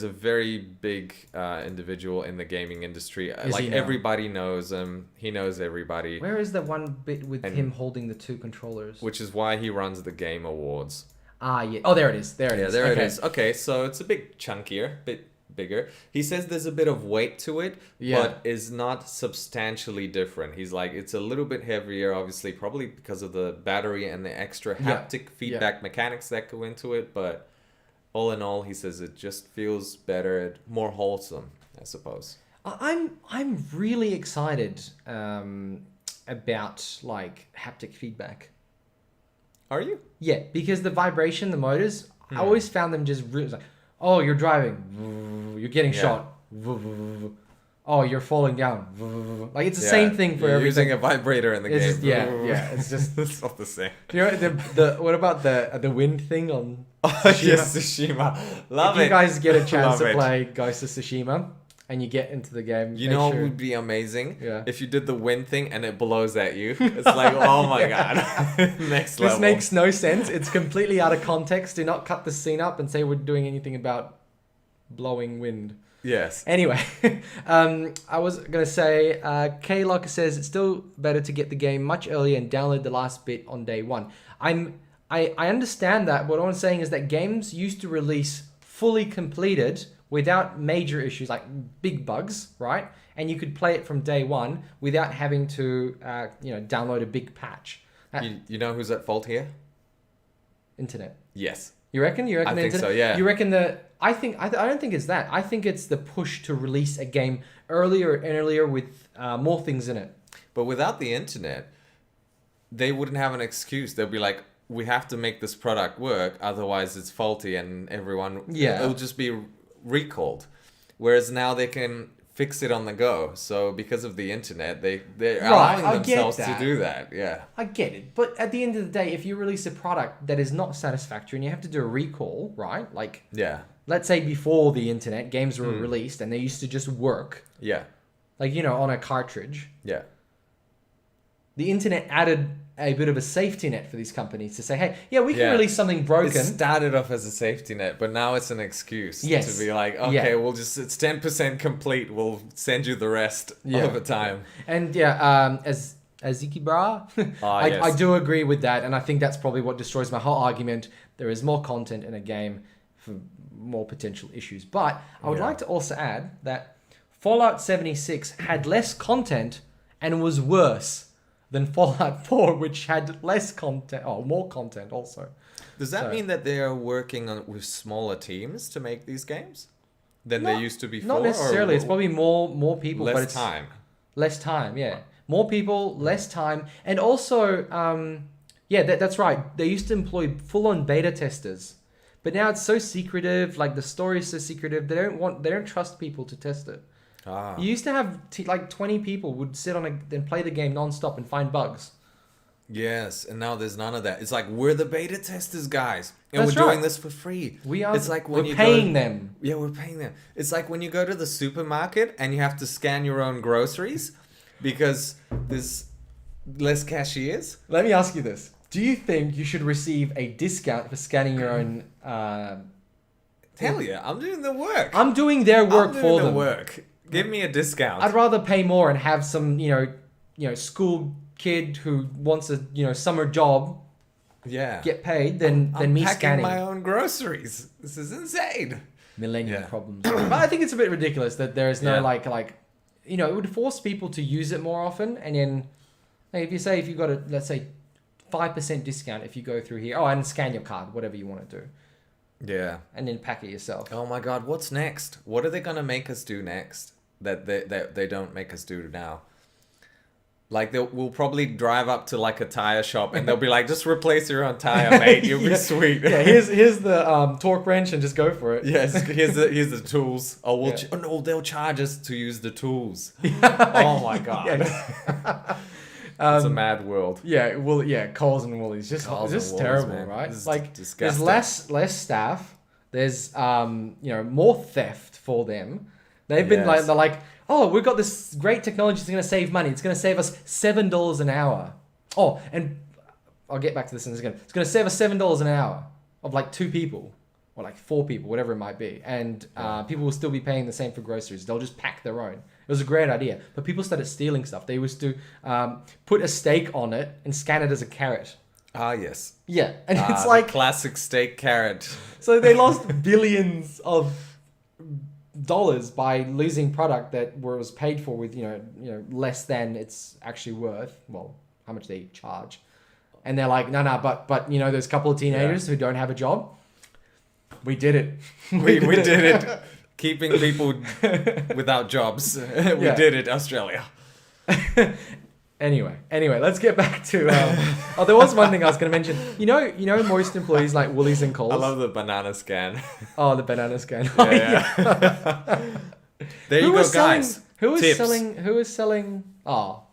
very big individual in the gaming industry. Like everybody knows him. He knows everybody. Where is the one bit with him holding the two controllers? Which is why he runs the Game Awards. Yeah. Oh, there it is. There it is. Okay, so it's a bit chunkier, bit bigger. He says there's a bit of weight to it, but is not substantially different. He's like, it's a little bit heavier, obviously, probably because of the battery and the extra haptic feedback mechanics that go into it. But all in all, he says it just feels better, more wholesome, I suppose. I'm really excited about like haptic feedback. Are you? Yeah, because the vibration, the motors, I always found them just really like, oh, you're driving, you're getting shot, oh, you're falling down. Like it's the same thing for everything. Using a vibrator in the game. Just, it's just it's not the same. You know the what about the wind thing on? Tsushima. Love it. If you guys get a chance to play Ghost of Tsushima and you get into the game, you know what would be amazing? If you did the wind thing and it blows at you. It's like, oh my god, next level. This makes no sense. It's completely out of context. Do not cut the scene up and say we're doing anything about blowing wind. Yes. Anyway, I was going to say, K-Locker says it's still better to get the game much earlier and download the last bit on day one. I understand that. What I'm saying is that games used to release fully completed without major issues, like big bugs, right? And you could play it from day one without having to, download a big patch. You know who's at fault here? Internet. Yes. You reckon? I think so, yeah. You reckon I don't think it's that. I think it's the push to release a game earlier and earlier with more things in it. But without the internet, they wouldn't have an excuse. They'll be like, we have to make this product work, otherwise it's faulty and everyone... Yeah. It'll just be recalled. Whereas now they can fix it on the go. So because of the internet, they're allowing themselves to do that. Yeah. I get it. But at the end of the day, if you release a product that is not satisfactory and you have to do a recall, right? Like... Yeah. Let's say before the internet, games were released and they used to just work. Yeah. Like, on a cartridge. Yeah. The internet added a bit of a safety net for these companies to say, hey, we can release something broken. It started off as a safety net, but now it's an excuse to be like, okay, it's 10% complete. We'll send you the rest over time. And as Ziki Bra, I do agree with that. And I think that's probably what destroys my whole argument. There is more content in a game for more potential issues. But I would like to also add that Fallout 76 had less content and was worse than Fallout 4, which had less content, more content also. Does that mean that they are working with smaller teams to make these games than they used to before? Not necessarily. It's probably more people. Less but it's time. Less time, yeah. More people, less time. And also, that's right. They used to employ full-on beta testers. But now it's so secretive. Like, the story is so secretive. They don't trust people to test it. You used to have 20 people would sit and play the game non-stop and find bugs. Yes, and now there's none of that. It's like, we're the beta testers, guys, and That's we're doing right. this for free. We are. It's like when we're paying them. Yeah, we're paying them. It's like when you go to the supermarket and you have to scan your own groceries because there's less cashiers. Let me ask you this: do you think you should receive a discount for scanning your own? Hell yeah! I'm doing the work. I'm doing their work for them. Work. Give me a discount. I'd rather pay more and have some, school kid who wants a, summer job. Yeah. Get paid than me scanning my own groceries. This is insane. Millennium problems. But I think it's a bit ridiculous that there is no it would force people to use it more often. And then, if you got a, let's say, 5% discount if you go through here. Oh, and scan your card, whatever you want to do. Yeah. And then pack it yourself. Oh my God, what's next? What are they gonna make us do next that they don't make us do now? Like, we'll probably drive up to like a tire shop and they'll be like, just replace your own tire, mate. You'll be sweet. Yeah, here's the torque wrench and just go for it. Yes, here's the tools. Oh, no, they'll charge us to use the tools. Oh my God. Yeah. It's a mad world. Yeah, Coles and Woolies. Just terrible, man. Right? It's like, disgusting. There's less staff. There's more theft for them. They've been they're like, oh, we've got this great technology that's going to save money. It's going to save us $7 an hour. Oh, and I'll get back to this in a second. It's going to save us $7 an hour of like 2 people or like 4 people, whatever it might be. And people will still be paying the same for groceries. They'll just pack their own. It was a great idea. But people started stealing stuff. They used to put a steak on it and scan it as a carrot. Ah, yes. Yeah. And it's like... classic steak carrot. So they lost billions of dollars by losing product that was paid for with less than it's actually worth. Well, how much they charge. And they're like, no, but there's a couple of teenagers who don't have a job. We did it. We did it. Keeping people without jobs. We did it, Australia. Anyway, let's get back to... there was one thing I was going to mention. You know most employees like Woolies and Coles? I love the banana scan. Oh, the banana scan. Yeah. There you go, guys. Who is selling... Oh,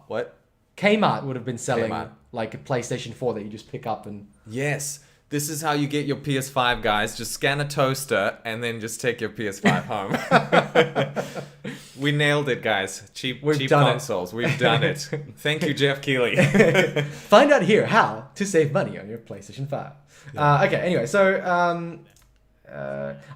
what? Kmart would have been selling like a PlayStation 4 that you just pick up and... Yes. This is how you get your PS5, guys. Just scan a toaster and then just take your PS5 home. We nailed it, guys. Cheap consoles. We've done it. Thank you, Geoff Keighley. Find out here how to save money on your PlayStation 5. Okay, anyway, so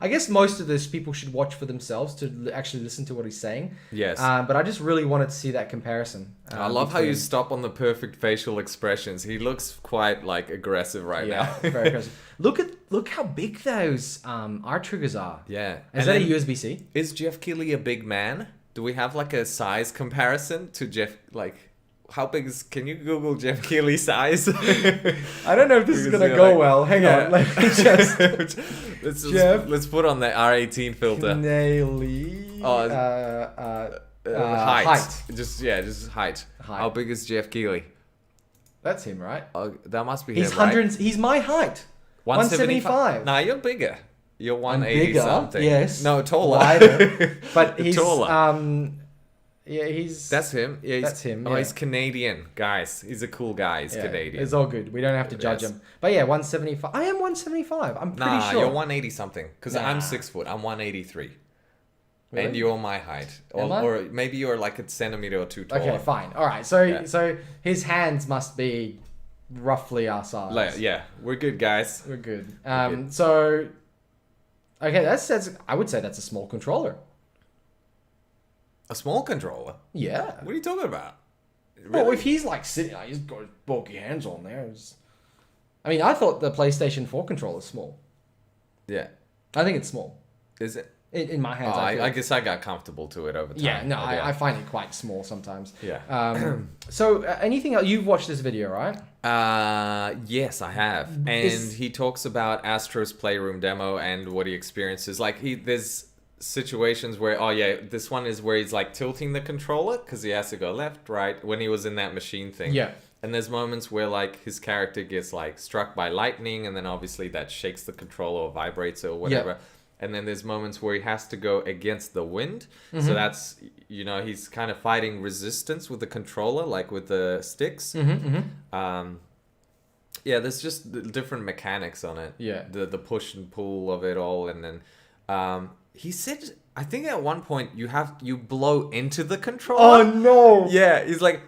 I guess most of this people should watch for themselves to actually listen to what he's saying. Yes. But I just really wanted to see that comparison. I love how you stop on the perfect facial expressions. He looks quite like aggressive now. Yeah, very aggressive. Look how big those R triggers are. Yeah. Is that a USB-C? Is Geoff Keighley a big man? Do we have like a size comparison to Geoff? Like, how big is... Can you Google Geoff Keighley size? I don't know if this is going to go well. Hang on. Let me just... let's put on the R18 filter. Keighley... height. Just height. How big is Geoff Keighley? That's him, right? That must be him, right? He's my height. 175. Nah, you're bigger. You're 180 something. Yes. No, taller. Wider. But he's... taller. Yeah, he's... That's him. Yeah, that's him. Oh, he's Canadian, guys. He's a cool guy. He's Canadian. It's all good. We don't have to judge him. But yeah, 175. I am 175. I'm pretty sure. You're 180 something. Because I'm 6 foot. I'm 183. Really? And you're my height. Or maybe you're like a centimeter or 2 taller. Okay, fine. All right. So his hands must be roughly our size. Yeah, we're good, guys. We're good. So... Okay, that's I would say that's a small controller. A small controller? Yeah. What are you talking about? Really? Well, if he's like sitting, he's got his bulky hands on there. I mean, I thought the PlayStation 4 controller is small. Yeah. I think it's small. Is it? In my hands. I guess I got comfortable to it over time. Yeah, no, I find it quite small sometimes. Yeah. So anything else? You've watched this video, right? Yes, I have. And he talks about Astro's Playroom demo and what he experiences. Like, there's situations where, this one is where he's like tilting the controller because he has to go left, right, when he was in that machine thing. Yeah. And there's moments where like his character gets like struck by lightning, and then obviously that shakes the controller or vibrates it or whatever. Yeah. And then there's moments where he has to go against the wind. Mm-hmm. So that's, he's kind of fighting resistance with the controller, like with the sticks. Mm-hmm. There's just different mechanics on it. Yeah. The push and pull of it all. And then he said, I think at one point you blow into the controller. Oh no! Yeah, he's like,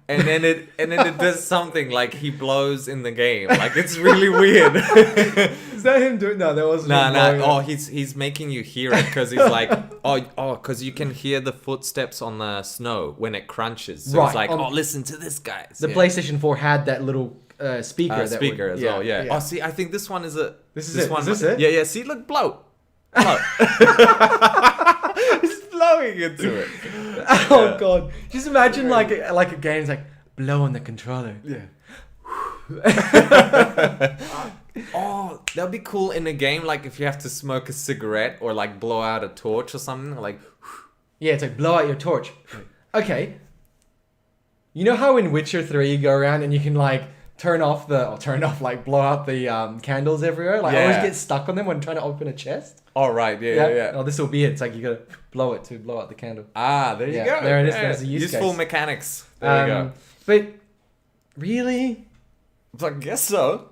and then it does something like he blows in the game. Like, it's really weird. Is that him doing that? That wasn't. No. Oh, he's making you hear it because he's like, because you can hear the footsteps on the snow when it crunches. So it's like, listen to this, guys. The PlayStation 4 had that little speaker. As well. Yeah. Oh, see, I think this one is a. This is it. Yeah. See, look, blow. He's blowing into it. Oh god! Just imagine like a game. It's like blow on the controller. Yeah. Oh, that'd be cool in a game. Like if you have to smoke a cigarette or like blow out a torch or something. Like. Yeah, it's like blow out your torch. Okay. You know how in Witcher 3 you go around and you can like like blow out the candles everywhere. Like I always get stuck on them when trying to open a chest. Oh right, yeah. Oh, this will be it. It's like you gotta blow it to blow out the candle. Ah, there you go. There it is. There's a useful mechanics. There you go. But really, I guess so.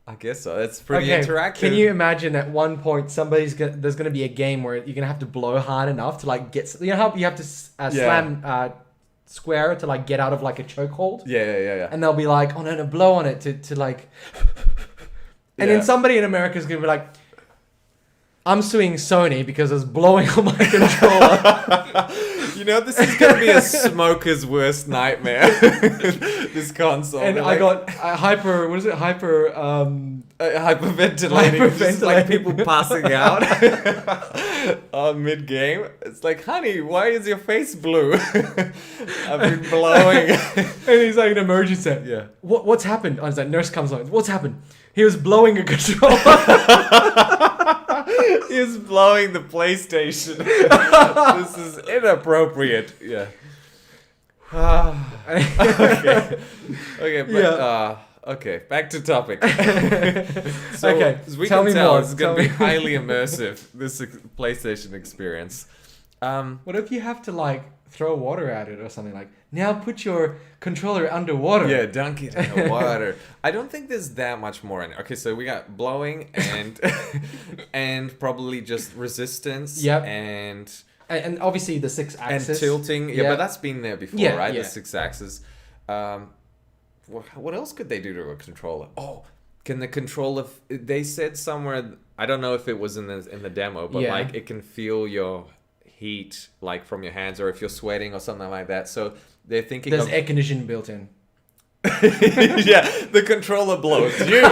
It's pretty interactive. Can you imagine at one point there's gonna be a game where you're gonna have to blow hard enough to like get. You know how you have to slam square to like get out of like a chokehold. Yeah. And they'll be like, oh no, blow on it to like. And then somebody in America is gonna be like, I'm suing Sony because I was blowing on my controller. This is going to be a smoker's worst nightmare. This console. And I got hyperventilating. Just like people passing out mid-game. It's like, honey, why is your face blue? I've been blowing. And he's like, an emergency. Yeah. What's happened? I was like, nurse comes on. What's happened? He was blowing a controller. He was blowing the PlayStation. This is inappropriate. Yeah. Okay, but okay, back to topic. So, okay, as we tell can me tell, more. it's going to be highly immersive, this PlayStation experience. What if you have to like throw water at it or something, like, now put your controller underwater? Yeah, dunk it in the water. I don't think there's that much more in it. Okay, so we got blowing and and probably just resistance. Yep. And obviously the 6-axis. And tilting. Yeah, but that's been there before, right? Yeah. The 6-axis. What else could they do to a controller? Oh, can the controller... They said somewhere... I don't know if it was in the demo, but like it can feel your heat like from your hands, or if you're sweating or something like that. So they're thinking there's air conditioning built in. Yeah, the controller blows you.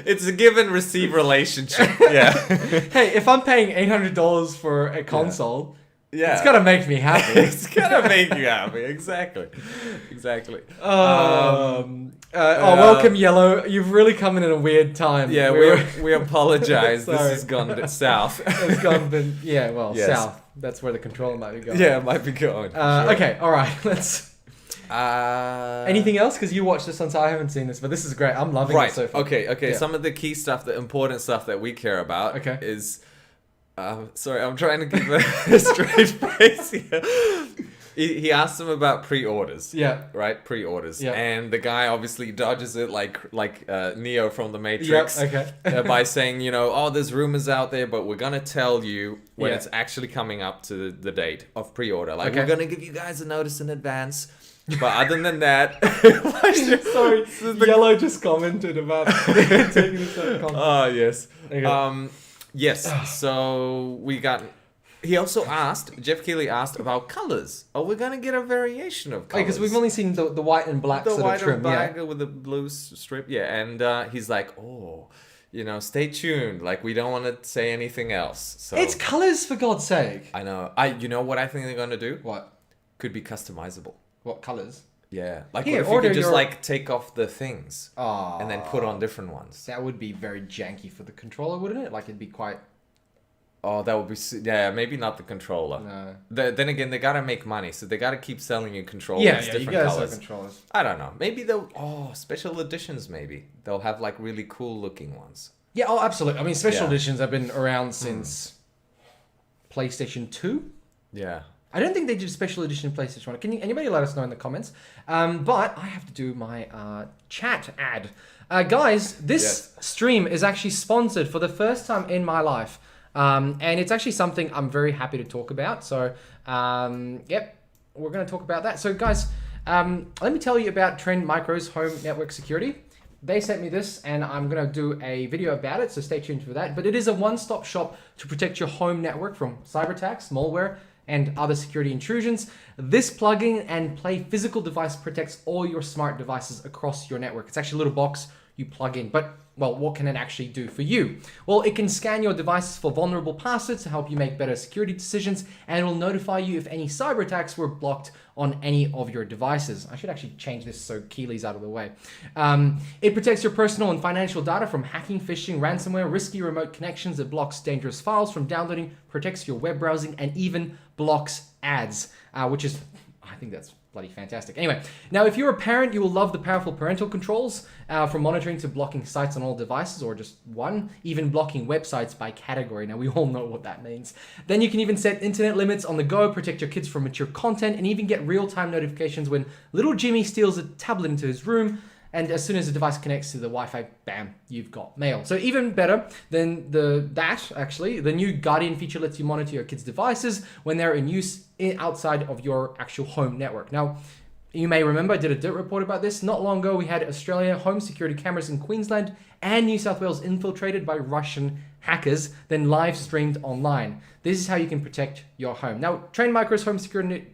It's a give and receive relationship. Yeah. Hey, if I'm paying $800 for a console, it's gotta make me happy. It's gotta make you happy. Exactly. Welcome, Yellow. You've really come in at a weird time. Yeah, we apologize. This has gone south. It's gone, south. That's where the controller might be going. Yeah, it might be going. Sure. Okay, all right. Let's. Anything else? Because you watched this one, so I haven't seen this, but this is great. I'm loving it so far. Okay. Yeah. Some of the key stuff, the important stuff that we care about is... sorry, I'm trying to keep a straight face here. He asked him about pre-orders. Yeah. Right? Pre-orders. Yeah. And the guy obviously dodges it like Neo from the Matrix. Yeah, okay. By saying, there's rumors out there, but we're going to tell you when it's actually coming up to the date of pre-order. Like, we're going to give you guys a notice in advance. But other than that... Sorry, Yellow just commented about taking this out of context. Oh, yes. Okay. Yes, so we got... He also asked, Geoff Keighley asked about colours. Are we going to get a variation of colours? Because we've only seen the white and black sort of trim. The white and black with the blue strip, and he's like, stay tuned. Like, we don't want to say anything else. So it's colours, for God's sake. I know. You know what I think they're going to do? What? Could be customizable. What colours? Yeah, like what if you could just like take off the things and then put on different ones? That would be very janky for the controller, wouldn't it? Like it'd be quite... Oh, that would be... Yeah, maybe not the controller. No. Then again, they gotta make money, so they gotta keep selling you controllers. Different you gotta colors. sell controllers. I don't know. Maybe they'll... Oh, special editions maybe. They'll have like really cool looking ones. Yeah, oh, absolutely. I mean, special editions have been around since PlayStation 2. Yeah. I don't think they did a special edition in PlayStation 1. Can anybody let us know in the comments? But I have to do my chat ad. Guys, this stream is actually sponsored for the first time in my life. And it's actually something I'm very happy to talk about. So, yep, we're going to talk about that. So, guys, let me tell you about Trend Micro's home network security. They sent me this, and I'm going to do a video about it, so stay tuned for that. But it is a one-stop shop to protect your home network from cyber attacks, malware, and other security intrusions. This plugin and play physical device protects all your smart devices across your network. It's actually a little box you plug in, but well, what can it actually do for you? Well, it can scan your devices for vulnerable passwords to help you make better security decisions, and it will notify you if any cyber attacks were blocked on any of your devices. I should actually change this so Keighley's out of the way. It protects your personal and financial data from hacking, phishing, ransomware, risky remote connections. It blocks dangerous files from downloading, protects your web browsing, and even blocks ads, which is, I think that's bloody fantastic. Anyway, now if you're a parent, you will love the powerful parental controls, from monitoring to blocking sites on all devices, or just one, even blocking websites by category. Now we all know what that means. Then you can even set internet limits on the go, protect your kids from mature content, and even get real-time notifications when little Jimmy steals a tablet into his room. And as soon as the device connects to the Wi-Fi, bam, you've got mail. So even better than the new Guardian feature lets you monitor your kids' devices when they're in use outside of your actual home network. Now, you may remember I did a Dirt report about this. Not long ago, we had Australia home security cameras in Queensland and New South Wales infiltrated by Russian hackers, then live streamed online. This is how you can protect your home. Now, Trend Micro's home security...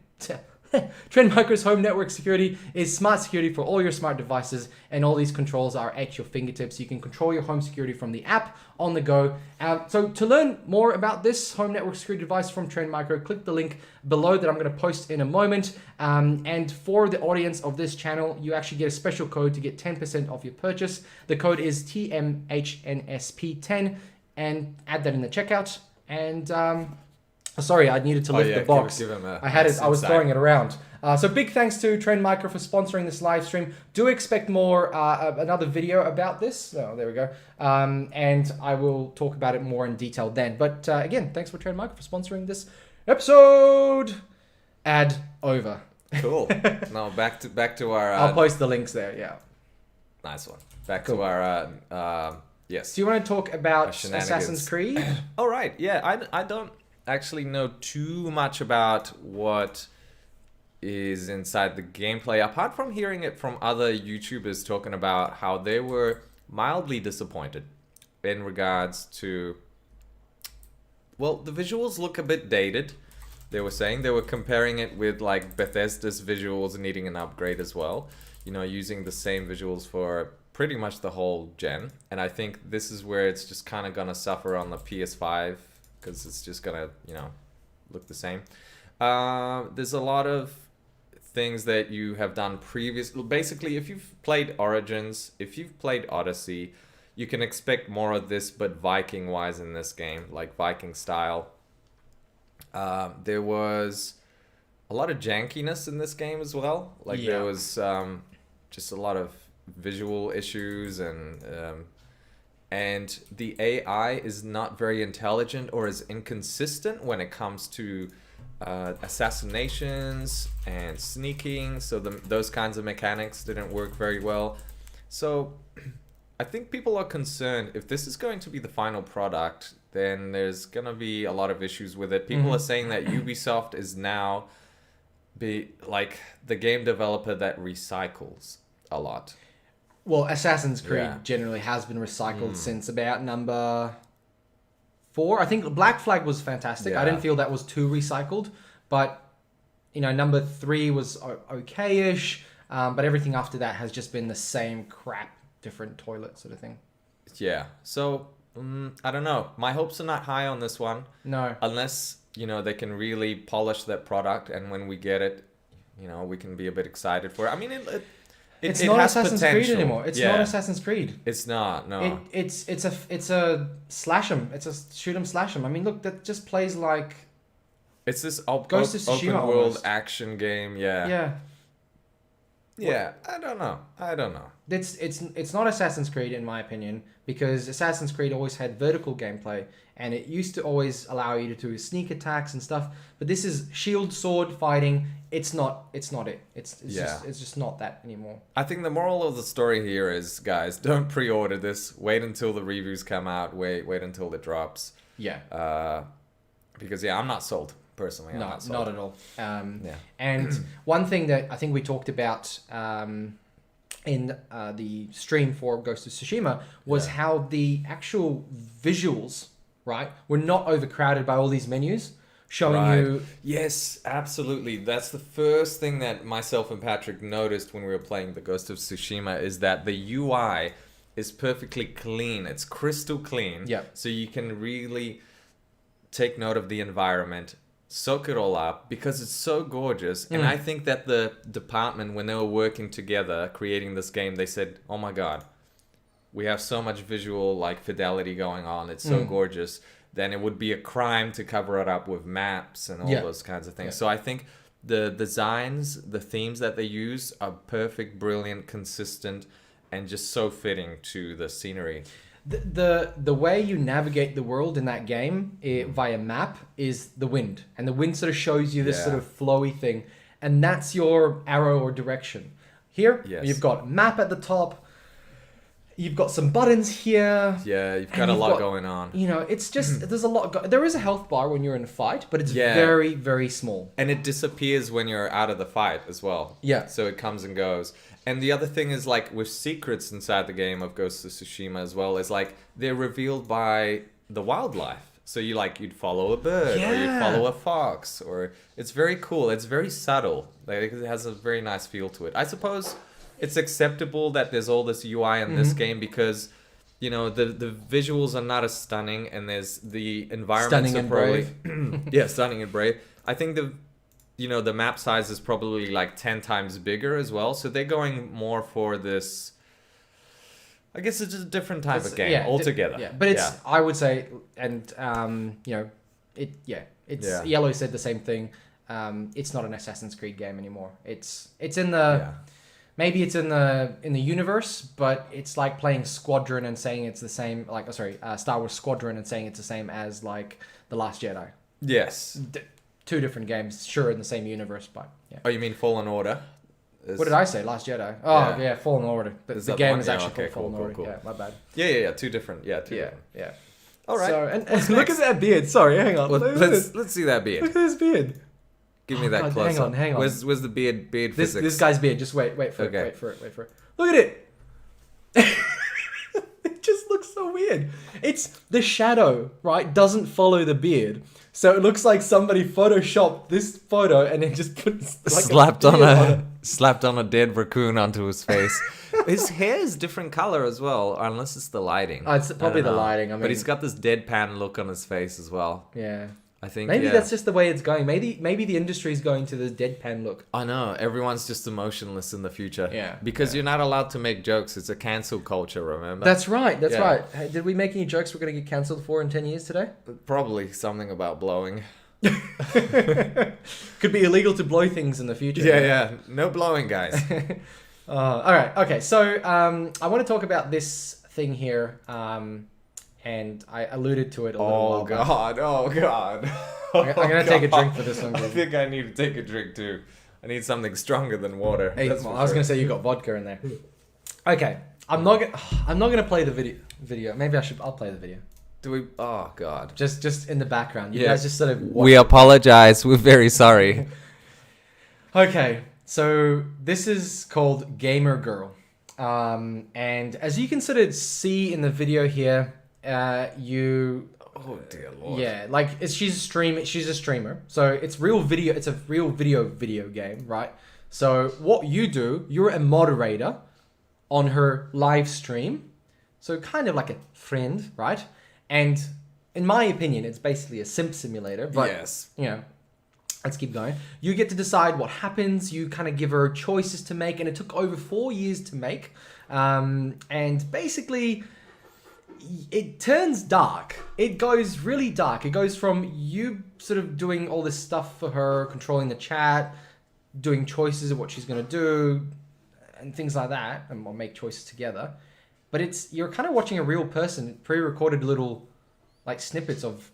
Trend Micro's home network security is smart security for all your smart devices, and all these controls are at your fingertips. You can control your home security from the app on the go. So to learn more about this home network security device from Trend Micro, click the link below that I'm going to post in a moment. And for the audience of this channel, you actually get a special code to get 10% off your purchase. The code is TMHNSP10, and add that in the checkout. And sorry, I needed to lift the box. I had it. I was throwing it around. So big thanks to Trend Micro for sponsoring this live stream. Do expect more, another video about this. Oh, there we go. And I will talk about it more in detail then. But again, thanks for Trend Micro for sponsoring this episode. Ad over. Cool. Now back to our. I'll post the links there. Yeah. Nice one. Back to our. Yes. Do you want to talk about Assassin's Creed? All right. Yeah. I don't actually know too much about what is inside the gameplay, apart from hearing it from other YouTubers talking about how they were mildly disappointed in regards to, well, the visuals look a bit dated. They were saying they were comparing it with like Bethesda's visuals needing an upgrade as well, you know, using the same visuals for pretty much the whole gen. And I think this is where it's just kind of gonna suffer on the PS5, because it's just gonna, you know, look the same. There's a lot of things that you have done previously. Basically, if you've played Origins, if you've played Odyssey, you can expect more of this, but Viking-wise in this game, like Viking style. There was a lot of jankiness in this game as well. Like there was just a lot of visual issues, and the AI is not very intelligent or is inconsistent when it comes to assassinations and sneaking. So those kinds of mechanics didn't work very well. So I think people are concerned if this is going to be the final product, then there's going to be a lot of issues with it. People are saying that Ubisoft is now like the game developer that recycles a lot. Well, Assassin's Creed generally has been recycled since about number 4. I think Black Flag was fantastic. I didn't feel that was too recycled, but you know, number 3 was okay-ish, but everything after that has just been the same crap, different toilet sort of thing. Yeah. So I don't know. My hopes are not high on this one. No. Unless, you know, they can really polish that product, and when we get it, we can be a bit excited for it. I mean, it's not Assassin's Creed anymore. It's not Assassin's Creed. It's not. No. It's a slash 'em. It's a shoot 'em slash 'em. I mean, look, that just plays like. It's this Ghost of Tsushima open world almost. action game. Yeah. Yeah. Yeah. I don't know. It's not Assassin's Creed in my opinion, because Assassin's Creed always had vertical gameplay and it used to always allow you to do sneak attacks and stuff. But this is shield sword fighting. It's not it. It's just not that anymore. I think the moral of the story here is, guys, don't pre-order this. Wait until the reviews come out. Wait until it drops. Yeah. Because I'm not sold. Personally, not at all. And one thing that I think we talked about in the stream for Ghost of Tsushima was how the actual visuals, right, were not overcrowded by all these menus showing you. Yes, absolutely. That's the first thing that myself and Patrick noticed when we were playing the Ghost of Tsushima, is that the UI is perfectly clean. It's crystal clean. Yeah. So you can really take note of the environment, soak it all up, because it's so gorgeous. And I think that the department, when they were working together creating this game, they said, oh my god, we have so much visual fidelity going on, it's so gorgeous, then it would be a crime to cover it up with maps and all those kinds of things. So I think the designs, the themes that they use are perfect, brilliant, consistent, and just so fitting to the scenery. The way you navigate the world in that game via map is the wind, and the wind sort of shows you this sort of flowy thing, and that's your arrow or direction. Here, you've got map at the top, you've got some buttons here. Yeah, you've got a lot going on. It's just, there's a lot. There is a health bar when you're in a fight, but it's very, very small. And it disappears when you're out of the fight as well. Yeah. So it comes and goes. And the other thing is, with secrets inside the game of Ghost of Tsushima as well, is they're revealed by the wildlife. So you'd follow a bird, or you'd follow a fox, or it's very cool. It's very subtle. It has a very nice feel to it. I suppose it's acceptable that there's all this UI in this game because, the visuals are not as stunning, and there's the environments Stunning and brave. Yeah, stunning and brave. I think the map size is probably 10 times bigger as well. So they're going more for this. I guess it's just a different type of game altogether. But it's, I would say, and Yellow said the same thing. It's not an Assassin's Creed game anymore. It's in the maybe it's in the universe, but it's like playing Squadron and saying it's the same. Star Wars Squadron and saying it's the same as The Last Jedi. Yes. Two different games, sure, in the same universe, but Oh, you mean Fallen Order? What did I say? Last Jedi. Oh, yeah, Fallen Order. The game is actually called Fallen Order. Cool. Yeah, my bad. Yeah. Two different. Yeah, two different. Yeah. All right. So, and look at that beard. Sorry, hang on. Let's see that beard. Look at this beard. Give me that close up. Hang on. Where's the beard physics? This guy's beard. Just wait for it. Wait for it. Look at it. It just looks so weird. It's the shadow, right? Doesn't follow the beard. So it looks like somebody photoshopped this photo and then just put slapped on a dead raccoon onto his face. His hair is different color as well, unless it's the lighting. It's probably the lighting. But he's got this deadpan look on his face as well. Yeah. I think maybe that's just the way it's going. Maybe the industry is going to this deadpan look. I know. Everyone's just emotionless in the future. Yeah. Because you're not allowed to make jokes. It's a cancel culture, remember? That's right. Right. Hey, did we make any jokes we're going to get cancelled for in 10 years today? Probably something about blowing. Could be illegal to blow things in the future. Yeah. No blowing, guys. All right. Okay. So I want to talk about this thing here. And I alluded to it a little while back. Oh, God. I'm going to take a drink for this one. I think I need to take a drink, too. I need something stronger than water. Hey, I was going to say you got vodka in there. Okay. I'm not going to play the video. Maybe I'll play the video. Do we? Oh, God. Just in the background. You guys just sort of watch. We apologize. We're very sorry. Okay. So this is called Gamer Girl. And as you can sort of see in the video here, oh dear Lord. Yeah, she's a streamer. So it's real video. It's a real video game, right? So what you do, you're a moderator on her live stream. So kind of like a friend, right? And in my opinion, it's basically a simp simulator. But, yes. Let's keep going. You get to decide what happens. You kind of give her choices to make, and it took over 4 years to make. And basically, it turns dark. It goes really dark. It goes from you sort of doing all this stuff for her, controlling the chat, doing choices of what she's going to do, and things like that, and we'll make choices together. But you're kind of watching a real person, pre-recorded little like snippets of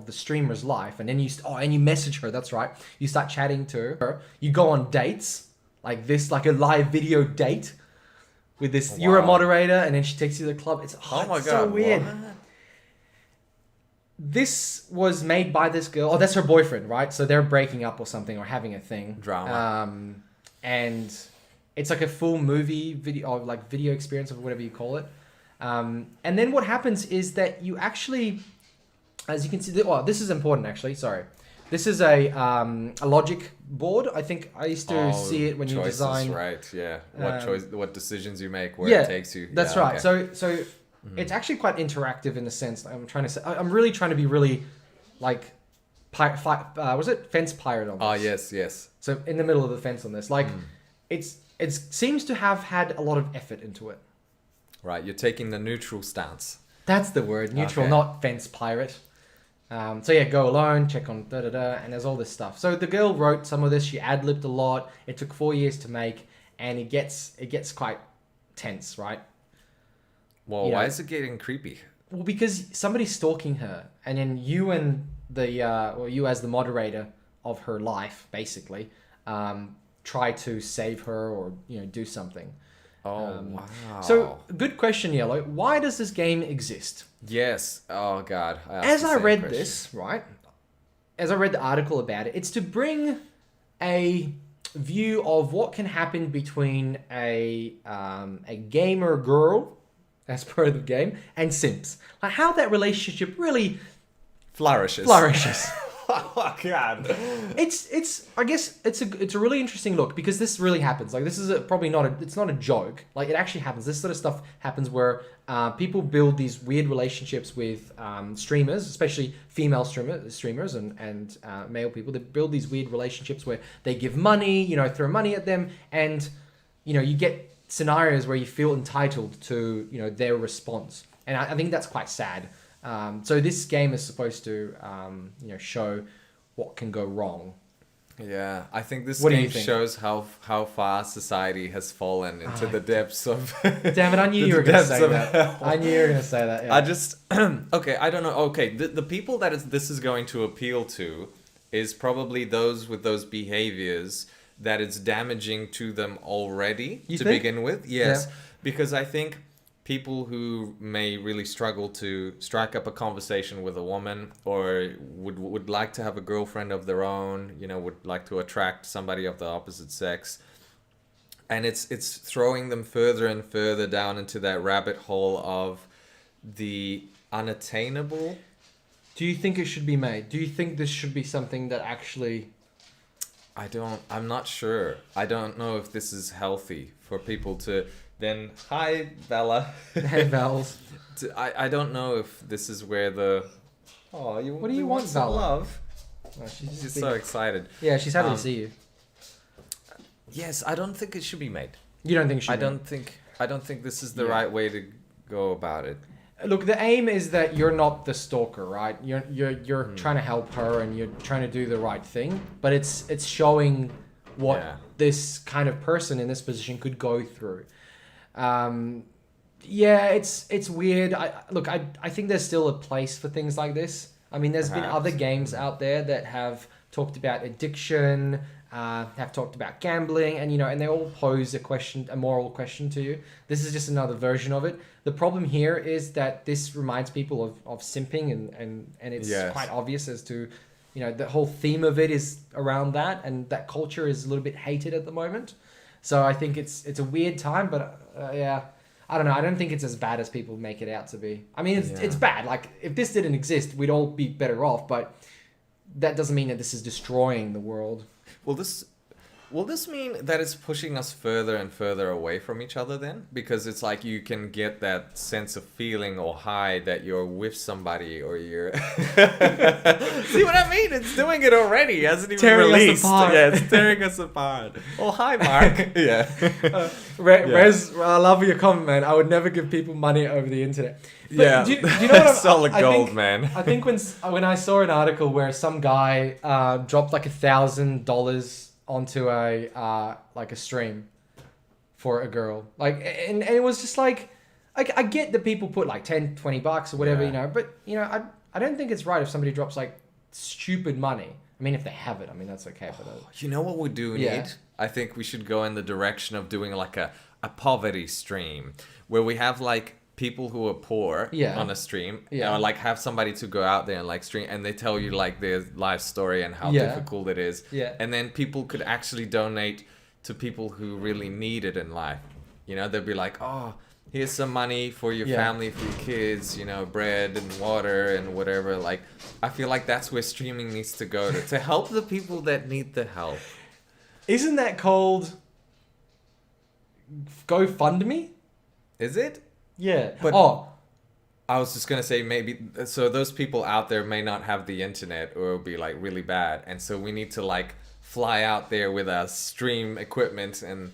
the streamer's life, and then you message her. That's right. You start chatting to her. You go on dates like this, like a live video date with this. Wow. You're a moderator, and then she takes you to the club. It's my God, so weird. What? This was made by this girl. Oh, that's her boyfriend, right? So they're breaking up or something, or having a thing. Drama. And it's like a full movie video, or like video experience, or whatever you call it. And then what happens is that you actually, as you can see, this is important actually, sorry. This is a logic board. I think I used to see it when you design. Right, yeah. What decisions you make, where it takes you. That's right. Okay. So it's actually quite interactive in the sense, I'm really trying to be really like, was it fence pirate on this? Yes. So in the middle of the fence on this, like it seems to have had a lot of effort into it. Right, you're taking the neutral stance. That's the word, neutral, not fence pirate. So yeah, go alone, check on and there's all this stuff. So the girl wrote some of this, she ad-libbed a lot, it took 4 years to make, and it gets quite tense, right? Well, why is it getting creepy? Well, because somebody's stalking her, and then you and you as the moderator of her life, basically, try to save her or, do something. Wow. So, good question, Yellow. Why does this game exist? Yes. Oh, God. As I read this, right? As I read the article about it, it's to bring a view of what can happen between a gamer girl, as per the game, and simps. Like, how that relationship really flourishes. Oh God! I guess it's a really interesting look, because this really happens. Like, this is it's not a joke. Like, it actually happens. This sort of stuff happens where people build these weird relationships with streamers, especially female streamers and male people. They build these weird relationships where they give money, throw money at them, and you get scenarios where you feel entitled to their response, and I think that's quite sad. So this game is supposed to, show what can go wrong. Yeah, I think this game shows how far society has fallen into the depths of. Damn it! I knew you were going to say that. I knew you were going to say that. Yeah. I just okay. I don't know. Okay, the people that this is going to appeal to is probably those with those behaviors that it's damaging to them already begin with. Yes, because I think people who may really struggle to strike up a conversation with a woman, or would like to have a girlfriend of their own, would like to attract somebody of the opposite sex, and it's throwing them further and further down into that rabbit hole of the unattainable. Do you think it should be made? Do you think this should be something that actually... I'm not sure. I don't know if this is healthy for people to... Then, hi, Bella. Hey, Vals. I don't know if this is where the... Oh, what do you want, Bella? Love? Oh, she's so excited. Yeah, she's happy to see you. Yes, I don't think it should be made. You don't think it should be? I don't think this is the right way to go about it. Look, the aim is that you're not the stalker, right? You're trying to help her, and you're trying to do the right thing, but it's showing what this kind of person in this position could go through. It's weird. I think there's still a place for things like this. I mean, there's been other games out there that have talked about addiction, have talked about gambling, and they all pose a moral question to you. This is just another version of it. The problem here is that this reminds people of simping, and it's quite obvious as to, the whole theme of it is around that, and that culture is a little bit hated at the moment. So I think it's a weird time, but I don't know. I don't think it's as bad as people make it out to be. I mean, it's bad. Like, if this didn't exist, we'd all be better off, but that doesn't mean that this is destroying the world. Will this mean that it's pushing us further and further away from each other then? Because it's like you can get that sense of feeling or high that you're with somebody, or you're... See what I mean? It's doing it already. It hasn't even tearing released. Us apart. Yeah, it's tearing us apart. Oh, hi, Mark. Yeah. Rez, I love your comment, man. I would never give people money over the internet. But Yeah. do you know what Solid gold, think, man. I think when I saw an article where some guy dropped like $1,000 onto a stream for a girl, like, and it was just like, I get that people put like $10-20 or whatever, you know, but you know, I don't think it's right if somebody drops like stupid money. I mean, if they have it, I mean, that's okay. But You know what we do need? I think we should go in the direction of doing like a poverty stream where we have like people who are poor on a stream, or like have somebody to go out there and like stream, and they tell you like their life story and how difficult it is, and then people could actually donate to people who really need it in life. You know, they'll be like, oh, here's some money for your family, for your kids, you know, bread and water and whatever. Like, I feel like that's where streaming needs to go to help the people that need the help. Isn't that called GoFundMe? Is it? Yeah. But I was just gonna say maybe so those people out there may not have the internet, or it'll be like really bad, and so we need to like fly out there with our stream equipment and.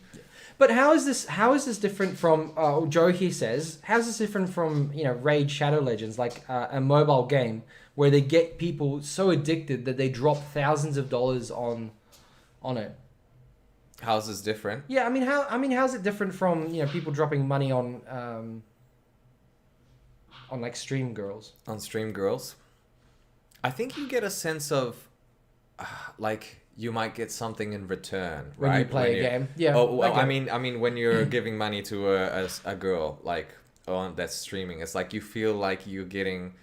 But how is this different from Joe here says? How's this different from, you know, Raid Shadow Legends, like a mobile game where they get people so addicted that they drop thousands of dollars on it? How's this different? Yeah, I mean how's it different from, you know, people dropping money on like stream girls? On stream girls, I think you get a sense of like. You might get something in return, right? When you play a game. Yeah. Oh, well, okay. I mean, when you're giving money to a girl, like, that's streaming, it's like you feel like you're getting,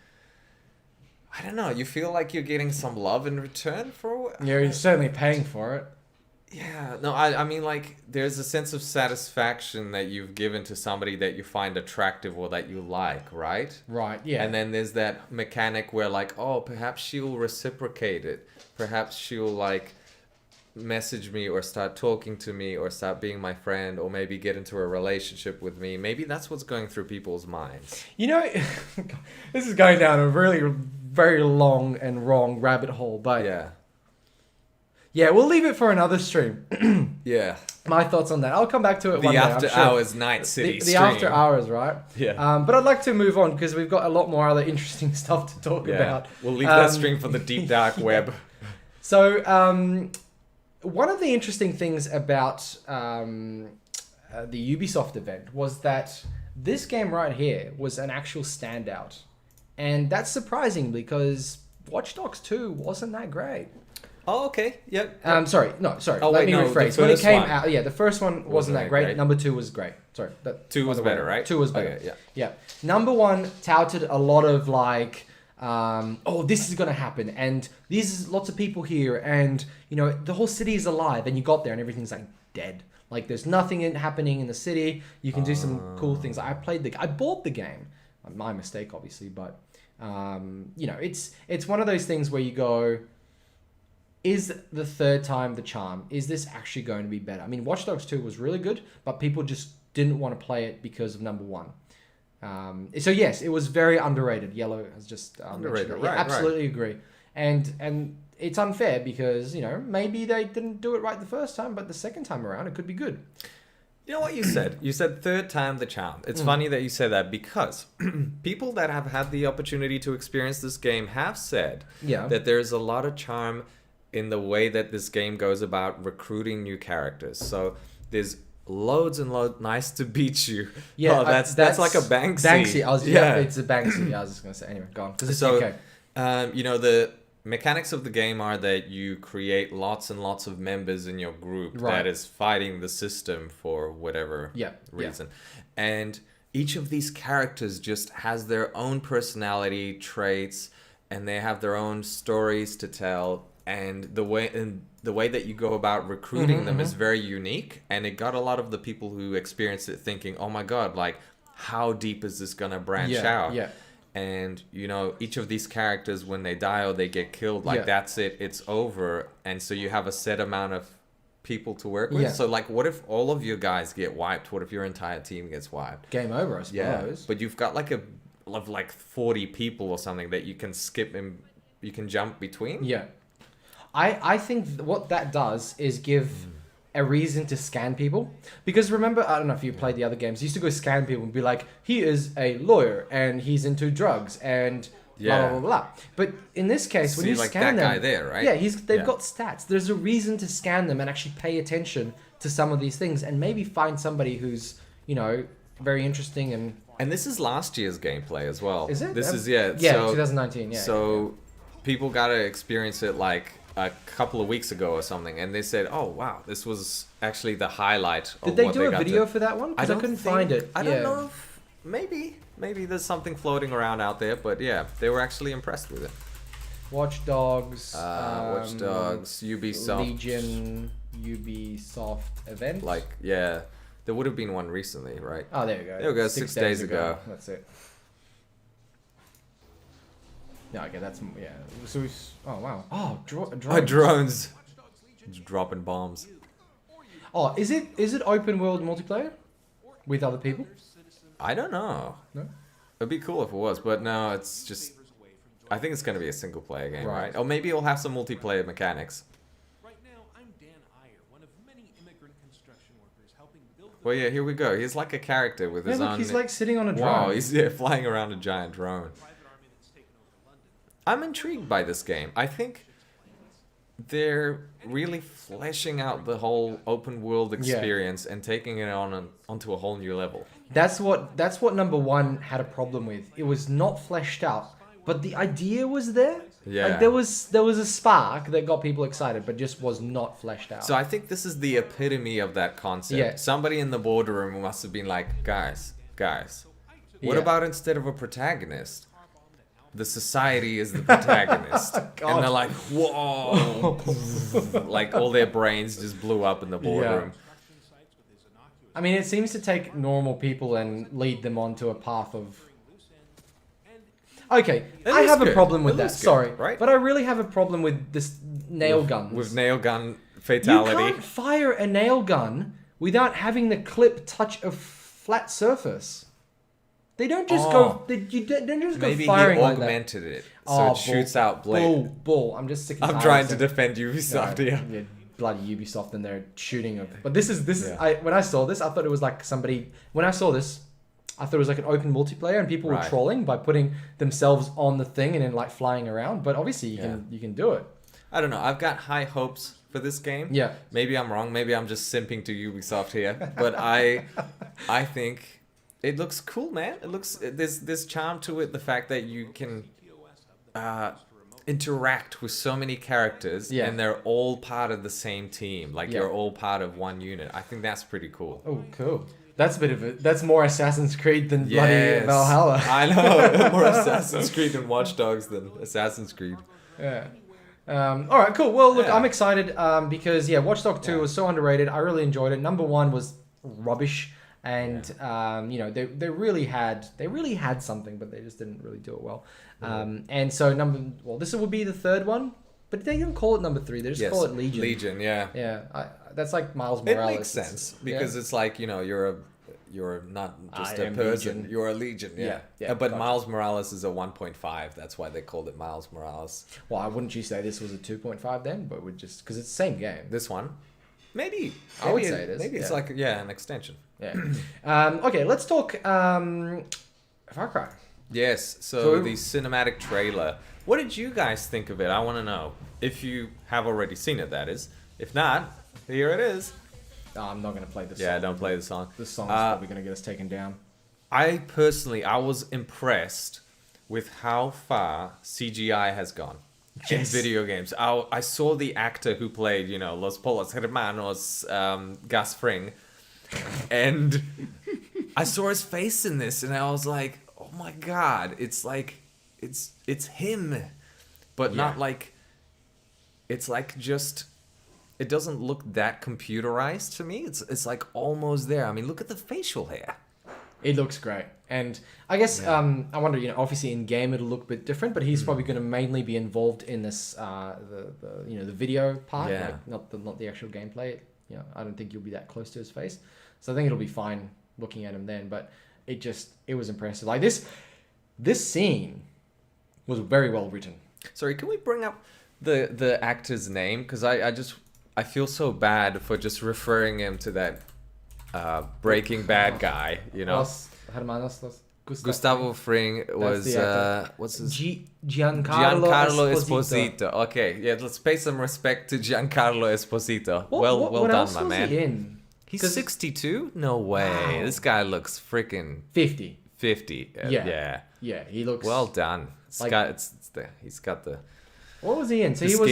I don't know, you feel like you're getting some love in return for... Yeah, you're certainly paying for it. Yeah, no, I mean, like, there's a sense of satisfaction that you've given to somebody that you find attractive or that you like, right? Right, yeah. And then there's that mechanic where, like, oh, perhaps she'll reciprocate it. Perhaps she'll, like... message me or start talking to me or start being my friend or maybe get into a relationship with me. Maybe that's what's going through people's minds. You know, this is going down a really very long and wrong rabbit hole, but yeah, we'll leave it for another stream. Yeah, my thoughts on that. I'll come back to it. The one after day, I'm hours sure. night city the stream. after hours, right? Yeah. But I'd like to move on because we've got a lot more other interesting stuff to talk about. We'll leave that stream for the deep dark web. So one of the interesting things about the Ubisoft event was that this game right here was an actual standout. And that's surprising because Watch Dogs 2 wasn't that great. Oh, okay. Yep. Sorry. Oh, Let me rephrase. When it came one. out, the first one wasn't that great. Number 2 was great. Sorry. 2 was better, right? 2 was better. Okay, yeah. Number 1 touted a lot of like... this is gonna happen, and there's lots of people here, and you know the whole city is alive, and you got there and everything's like dead, like there's nothing happening in the city. You can do some cool things. I bought the game, my mistake obviously, but you know, it's one of those things where you go, is the third time the charm? Is this actually going to be better? I mean, Watch Dogs 2 was really good, but people just didn't want to play it because of number 1. So yes, it was very underrated. Yellow has just underrated, right? Absolutely agree. And it's unfair because, you know, maybe they didn't do it right the first time, but the second time around it could be good. You know what you said? You said third time the charm. It's funny that you said that because people that have had the opportunity to experience this game have said that there's a lot of charm in the way that this game goes about recruiting new characters. So there's loads and loads. Nice to beat you. Yeah, that's like a Banksy. It's a Banksy. I was just gonna say. Anyway, go on. Because it's okay. You know, the mechanics of the game are that you create lots and lots of members in your group that is fighting the system for whatever reason, and each of these characters just has their own personality traits, and they have their own stories to tell, and the way that you go about recruiting them is very unique, and it got a lot of the people who experienced it thinking, oh my god, like how deep is this gonna branch out? And you know, each of these characters, when they die or they get killed, like that's it, it's over. And so you have a set amount of people to work with. So like, what if all of your guys get wiped? What if your entire team gets wiped? Game over, I suppose. But you've got like 40 people or something that you can skip in you can jump between. Yeah. I think what that does is give a reason to scan people. Because remember, I don't know if you played the other games, you used to go scan people and be like, he is a lawyer and he's into drugs and blah, blah, blah, blah. But in this case, when you like scan that them... guy there, right? Yeah, they've got stats. There's a reason to scan them and actually pay attention to some of these things and maybe find somebody who's, you know, very interesting and... And this is last year's gameplay as well. Is it? This is, Yeah, 2019, yeah. So people got to experience it like a couple of weeks ago or something, and they said, "Oh wow, this was actually the highlight." Did they do a video for that one? Because I couldn't find it. I don't know. If, maybe there's something floating around out there, but yeah, they were actually impressed with it. Watch Dogs. Watch Dogs. Ubisoft. Legion. Ubisoft event. Like yeah, there would have been one recently, right? Oh, there you go. There we go. 6 days ago. That's it. Yeah, okay, that's yeah. So oh wow. Oh, drones. Drones. Just dropping bombs. Oh, is it open world multiplayer with other people? I don't know. No. It'd be cool if it was, but no, it's just. I think it's gonna be a single player game, right? Or maybe it'll have some multiplayer mechanics. Well, yeah, here we go. He's like a character with his own. He's like sitting on a drone. Wow, he's flying around a giant drone. I'm intrigued by this game. I think they're really fleshing out the whole open world experience and taking it onto a whole new level. That's what number one had a problem with. It was not fleshed out, but the idea was there. Yeah. Like there was a spark that got people excited, but just was not fleshed out. So I think this is the epitome of that concept. Yeah. Somebody in the boardroom must have been like, guys, what about instead of a protagonist? The society is the protagonist. And they're like, whoa. Like all their brains just blew up in the boardroom. Yeah. I mean, it seems to take normal people and lead them onto a path of... Okay, I have a problem with that. Sorry. Right? But I really have a problem with this nail guns. With nail gun fatality. You can't fire a nail gun without having the clip touch a flat surface. They don't just go. They don't just go firing like that. Maybe he augmented it, so it shoots out blade. Bull. I'm just sick and tired. I'm trying to defend Ubisoft here. Yeah, bloody Ubisoft and their shooting of. But this is. When I saw this, I thought it was like somebody. When I saw this, I thought it was like an open multiplayer, and people were trolling by putting themselves on the thing and then like flying around. But obviously, you can do it. I don't know. I've got high hopes for this game. Yeah. Maybe I'm wrong. Maybe I'm just simping to Ubisoft here. But I think. It looks cool, man. It looks there's charm to it. The fact that you can interact with so many characters and they're all part of the same team. Like you're all part of one unit. I think that's pretty cool. Oh, cool. That's a bit of it. That's more Assassin's Creed than bloody Valhalla. I know. More Assassin's Creed than Watch Dogs than Assassin's Creed. Yeah. All right, cool. Well, look, I'm excited because Watch Dogs 2 was so underrated. I really enjoyed it. Number 1 was rubbish. And you know they really had something, but they just didn't really do it well. And so this would be the third one, but they don't call it number 3. They just call it Legion. Legion, yeah. Yeah, that's like Miles Morales. It makes sense because it's like you're not just a person, Legion. You're a Legion. Yeah. But Miles Morales is a 1.5. That's why they called it Miles Morales. Why wouldn't you say this was a 2.5 then? But would just because it's the same game. This one. Maybe I would say it is. Maybe it's like an extension. Yeah. Okay, let's talk Far Cry. Yes. So the cinematic trailer. What did you guys think of it? I want to know. If you have already seen it, that is. If not, here it is. No, I'm not going to play this song. Yeah, don't play the song. This song is probably going to get us taken down. I was impressed with how far CGI has gone. In video games. I saw the actor who played, Los Polos Hermanos, Gus Fring, and I saw his face in this, and I was like, oh my god, it's like, it's him, but not like, it's like just, it doesn't look that computerized to me. It's like almost there. I mean, look at the facial hair. It looks great. And I guess, I wonder, obviously in game it'll look a bit different, but he's probably going to mainly be involved in this, the video part, like not the actual gameplay. I don't think you'll be that close to his face. So I think it'll be fine looking at him then, but it was impressive. Like this scene was very well written. Sorry, can we bring up the actor's name? Because I feel so bad for just referring him to that Breaking Bad guy, you know? Gustavo Fring was what's his Giancarlo Esposito. Okay, yeah, let's pay some respect to Giancarlo Esposito. What done, my man. He in? He's 62? No way. Wow. This guy looks freaking 50. 50. Yeah, he looks well done. He's got the. What was he in? So he was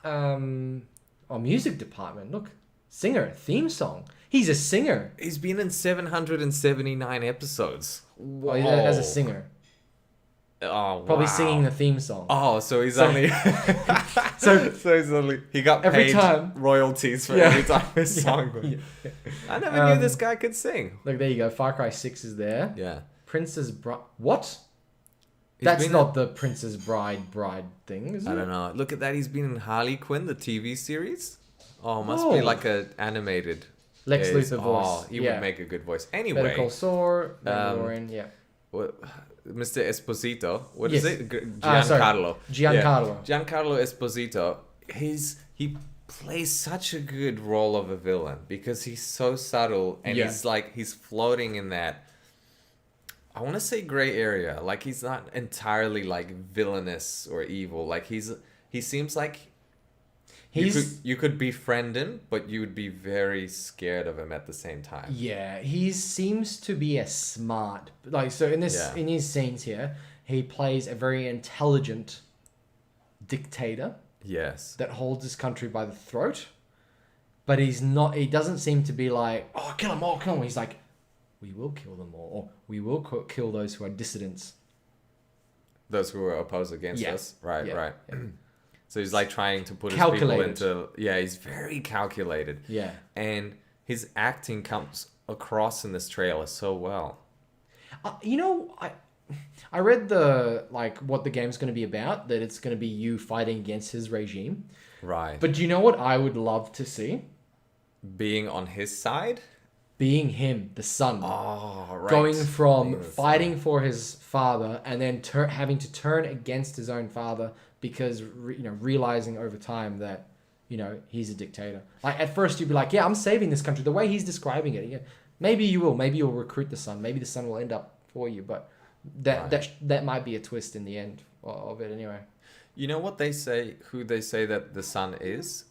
in music department. Look, singer, theme song. He's a singer. He's been in 779 episodes. Whoa. As a singer. Oh, probably singing the theme song. Oh, so he's only so he's only he got every paid time royalties for every time his song. Yeah. I never knew this guy could sing. Look, there you go. Far Cry 6 is there. Yeah. Princess Bride. What? That's not the Princess Bride thing, is it? I don't know. Look at that. He's been in Harley Quinn, the TV series. Oh, must be like a animated. Lex Luthor voice. Oh, he would make a good voice. Anyway. Better Call Saul, Mandalorian, Mr. Esposito. What is it? Giancarlo. Giancarlo. Yeah. Giancarlo Esposito. He plays such a good role of a villain because he's so subtle and he's floating in that. I want to say gray area. Like he's not entirely like villainous or evil. Like he seems like you could befriend him, but you would be very scared of him at the same time. Yeah, he seems to be a smart. Like so in his scenes here, he plays a very intelligent dictator. Yes. That holds his country by the throat. But he's not. He doesn't seem to be like, oh, kill them all, kill them. He's like, we will kill them all, or we will kill those who are dissidents. Those who are opposed against us. Right. Yeah. So he's like trying to put his people into... Yeah, he's very calculated. Yeah. And his acting comes across in this trailer so well. I read what the game's going to be about, that it's going to be you fighting against his regime. Right. But do you know what I would love to see? Being on his side? Being him, the son. Oh, right. Going from fighting for his father and then having to turn against his own father because, realizing over time that, he's a dictator. Like, at first you'd be like, yeah, I'm saving this country. The way he's describing it, yeah, maybe you will. Maybe you'll recruit the son. Maybe the son will end up for you. But that might be a twist in the end of it anyway. You know what they say, who they say that the son is?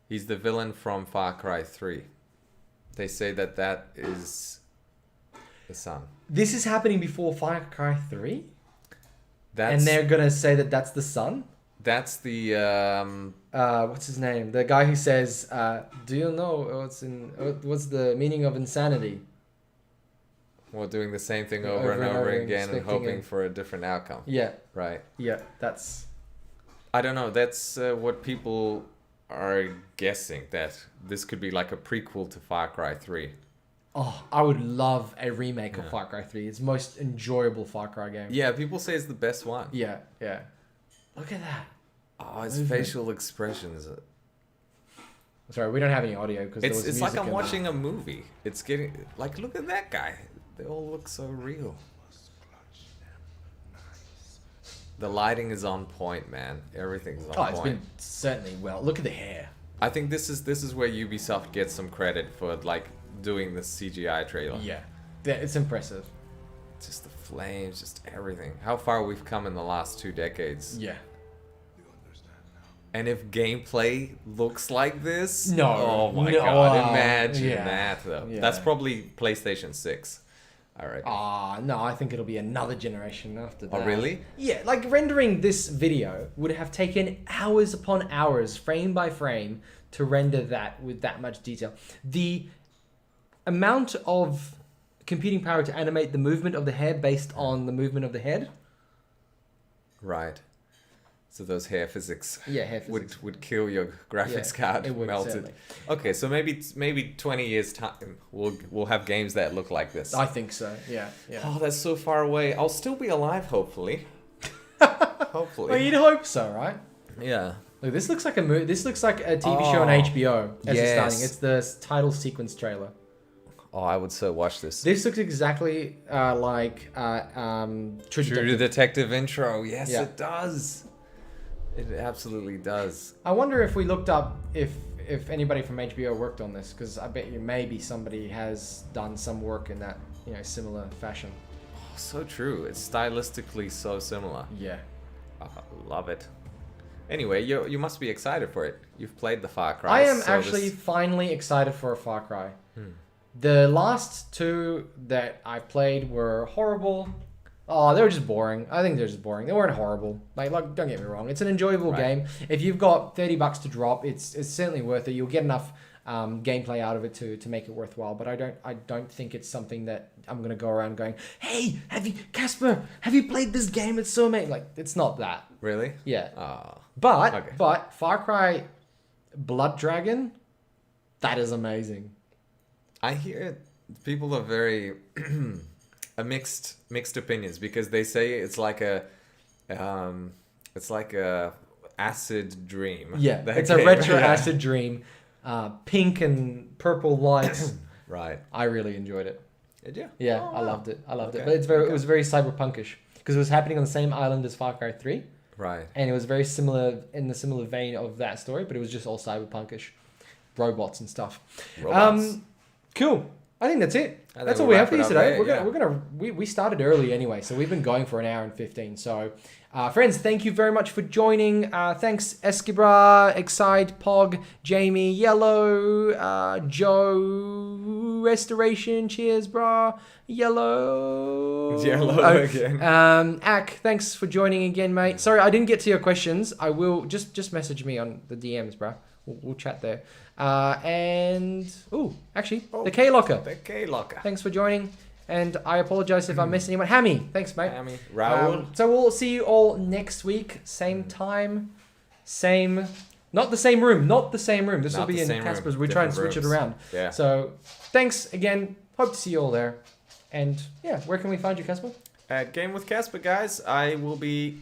He's the villain from Far Cry 3. They say that is the son. This is happening before Far Cry 3? And they're going to say that that's the son? That's the... what's his name? The guy who says, do you know what's the meaning of insanity? Well, doing the same thing over and over again and hoping for a different outcome. Yeah. Right. Yeah, that's... I don't know. That's what people are guessing, that this could be like a prequel to Far Cry 3. Oh, I would love a remake of Far Cry 3. It's the most enjoyable Far Cry game. Yeah, people say it's the best one. Yeah. Look at that. Oh, his facial expressions. Sorry, we don't have any audio because it's like I'm watching a movie. It's getting like, look at that guy. They all look so real. The lighting is on point, man. Everything's on point. It's been certainly well. Look at the hair. I think this is where Ubisoft gets some credit for like doing the CGI trailer. Yeah, it's impressive. Just the flames, just everything. How far we've come in the last 2 decades. Yeah. And if gameplay looks like this, no, oh my god, imagine that though. Yeah. That's probably PlayStation 6. All right. No, I think it'll be another generation after that. Oh, really? Yeah, like rendering this video would have taken hours upon hours, frame by frame, to render that with that much detail. The amount of computing power to animate the movement of the hair based on the movement of the head. Right. So those hair physics, hair physics would kill your graphics card. It would, melted. Certainly. Okay, so maybe 20 years time we'll have games that look like this. I think so. Yeah. Oh, that's so far away. I'll still be alive, hopefully. Hopefully. Well, you'd hope so, right? Yeah. Look, this looks like a movie. This looks like a TV show on HBO. As it's starting, it's the title sequence trailer. Oh, I would so watch this. This looks exactly like True Detective intro. Yes, it does. It absolutely does. I wonder if we looked up if anybody from HBO worked on this, because I bet you maybe somebody has done some work in that, similar fashion. Oh, so true. It's stylistically so similar. Yeah. Oh, love it. Anyway, you must be excited for it. You've played the Far Cry. I am actually finally excited for a Far Cry. The last two that I played were horrible. Oh, they were just boring. I think they're just boring. They weren't horrible. Like don't get me wrong. It's an enjoyable game. If you've got $30 to drop, it's certainly worth it. You'll get enough gameplay out of it to make it worthwhile. But I don't think it's something that I'm gonna go around going, hey, Casper, have you played this game? It's so amazing. Like, it's not that. Really? Yeah. But Far Cry Blood Dragon, that is amazing. I hear people are very mixed opinions, because they say it's like a acid dream. Yeah, it's a retro acid dream, pink and purple lights. Right. I really enjoyed it. Did you? Yeah, I loved it. But it was very cyberpunkish, because it was happening on the same island as Far Cry 3. Right. And it was very similar, in the similar vein of that story, but it was just all cyberpunkish, robots and stuff. Cool. I think that's it. That's all we have for you today. We started early anyway, so we've been going for an hour and 15. So, friends, thank you very much for joining. Thanks, Eskibra, Excite, Pog, Jamie, Yellow, Joe, Restoration, cheers, brah, Yellow again. Ak, thanks for joining again, mate. Sorry, I didn't get to your questions. I will just message me on the DMs, brah. We'll chat there. The K Locker. The K Locker. Thanks for joining. And I apologize if I missed anyone. Hammy, thanks, mate. Hammy. Raoul. So we'll see you all next week. Same time. Not the same room. This will be in Casper's. We try and switch it around. Yeah. So thanks again. Hope to see you all there. And yeah, where can we find you, Casper? At Game with Casper, guys. I'll be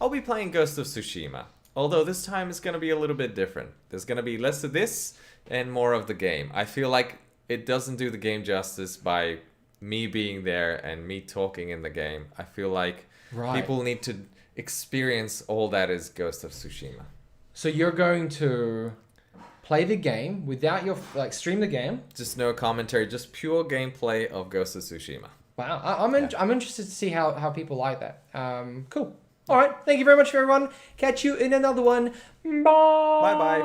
playing Ghost of Tsushima. Although this time it's going to be a little bit different. There's going to be less of this and more of the game. I feel like it doesn't do the game justice by me being there and me talking in the game. I feel like people need to experience all that is Ghost of Tsushima. So you're going to play the game without your... stream the game? Just no commentary, just pure gameplay of Ghost of Tsushima. Wow. I'm interested to see how people like that. Cool. All right. Thank you very much, everyone. Catch you in another one. Bye. Bye-bye.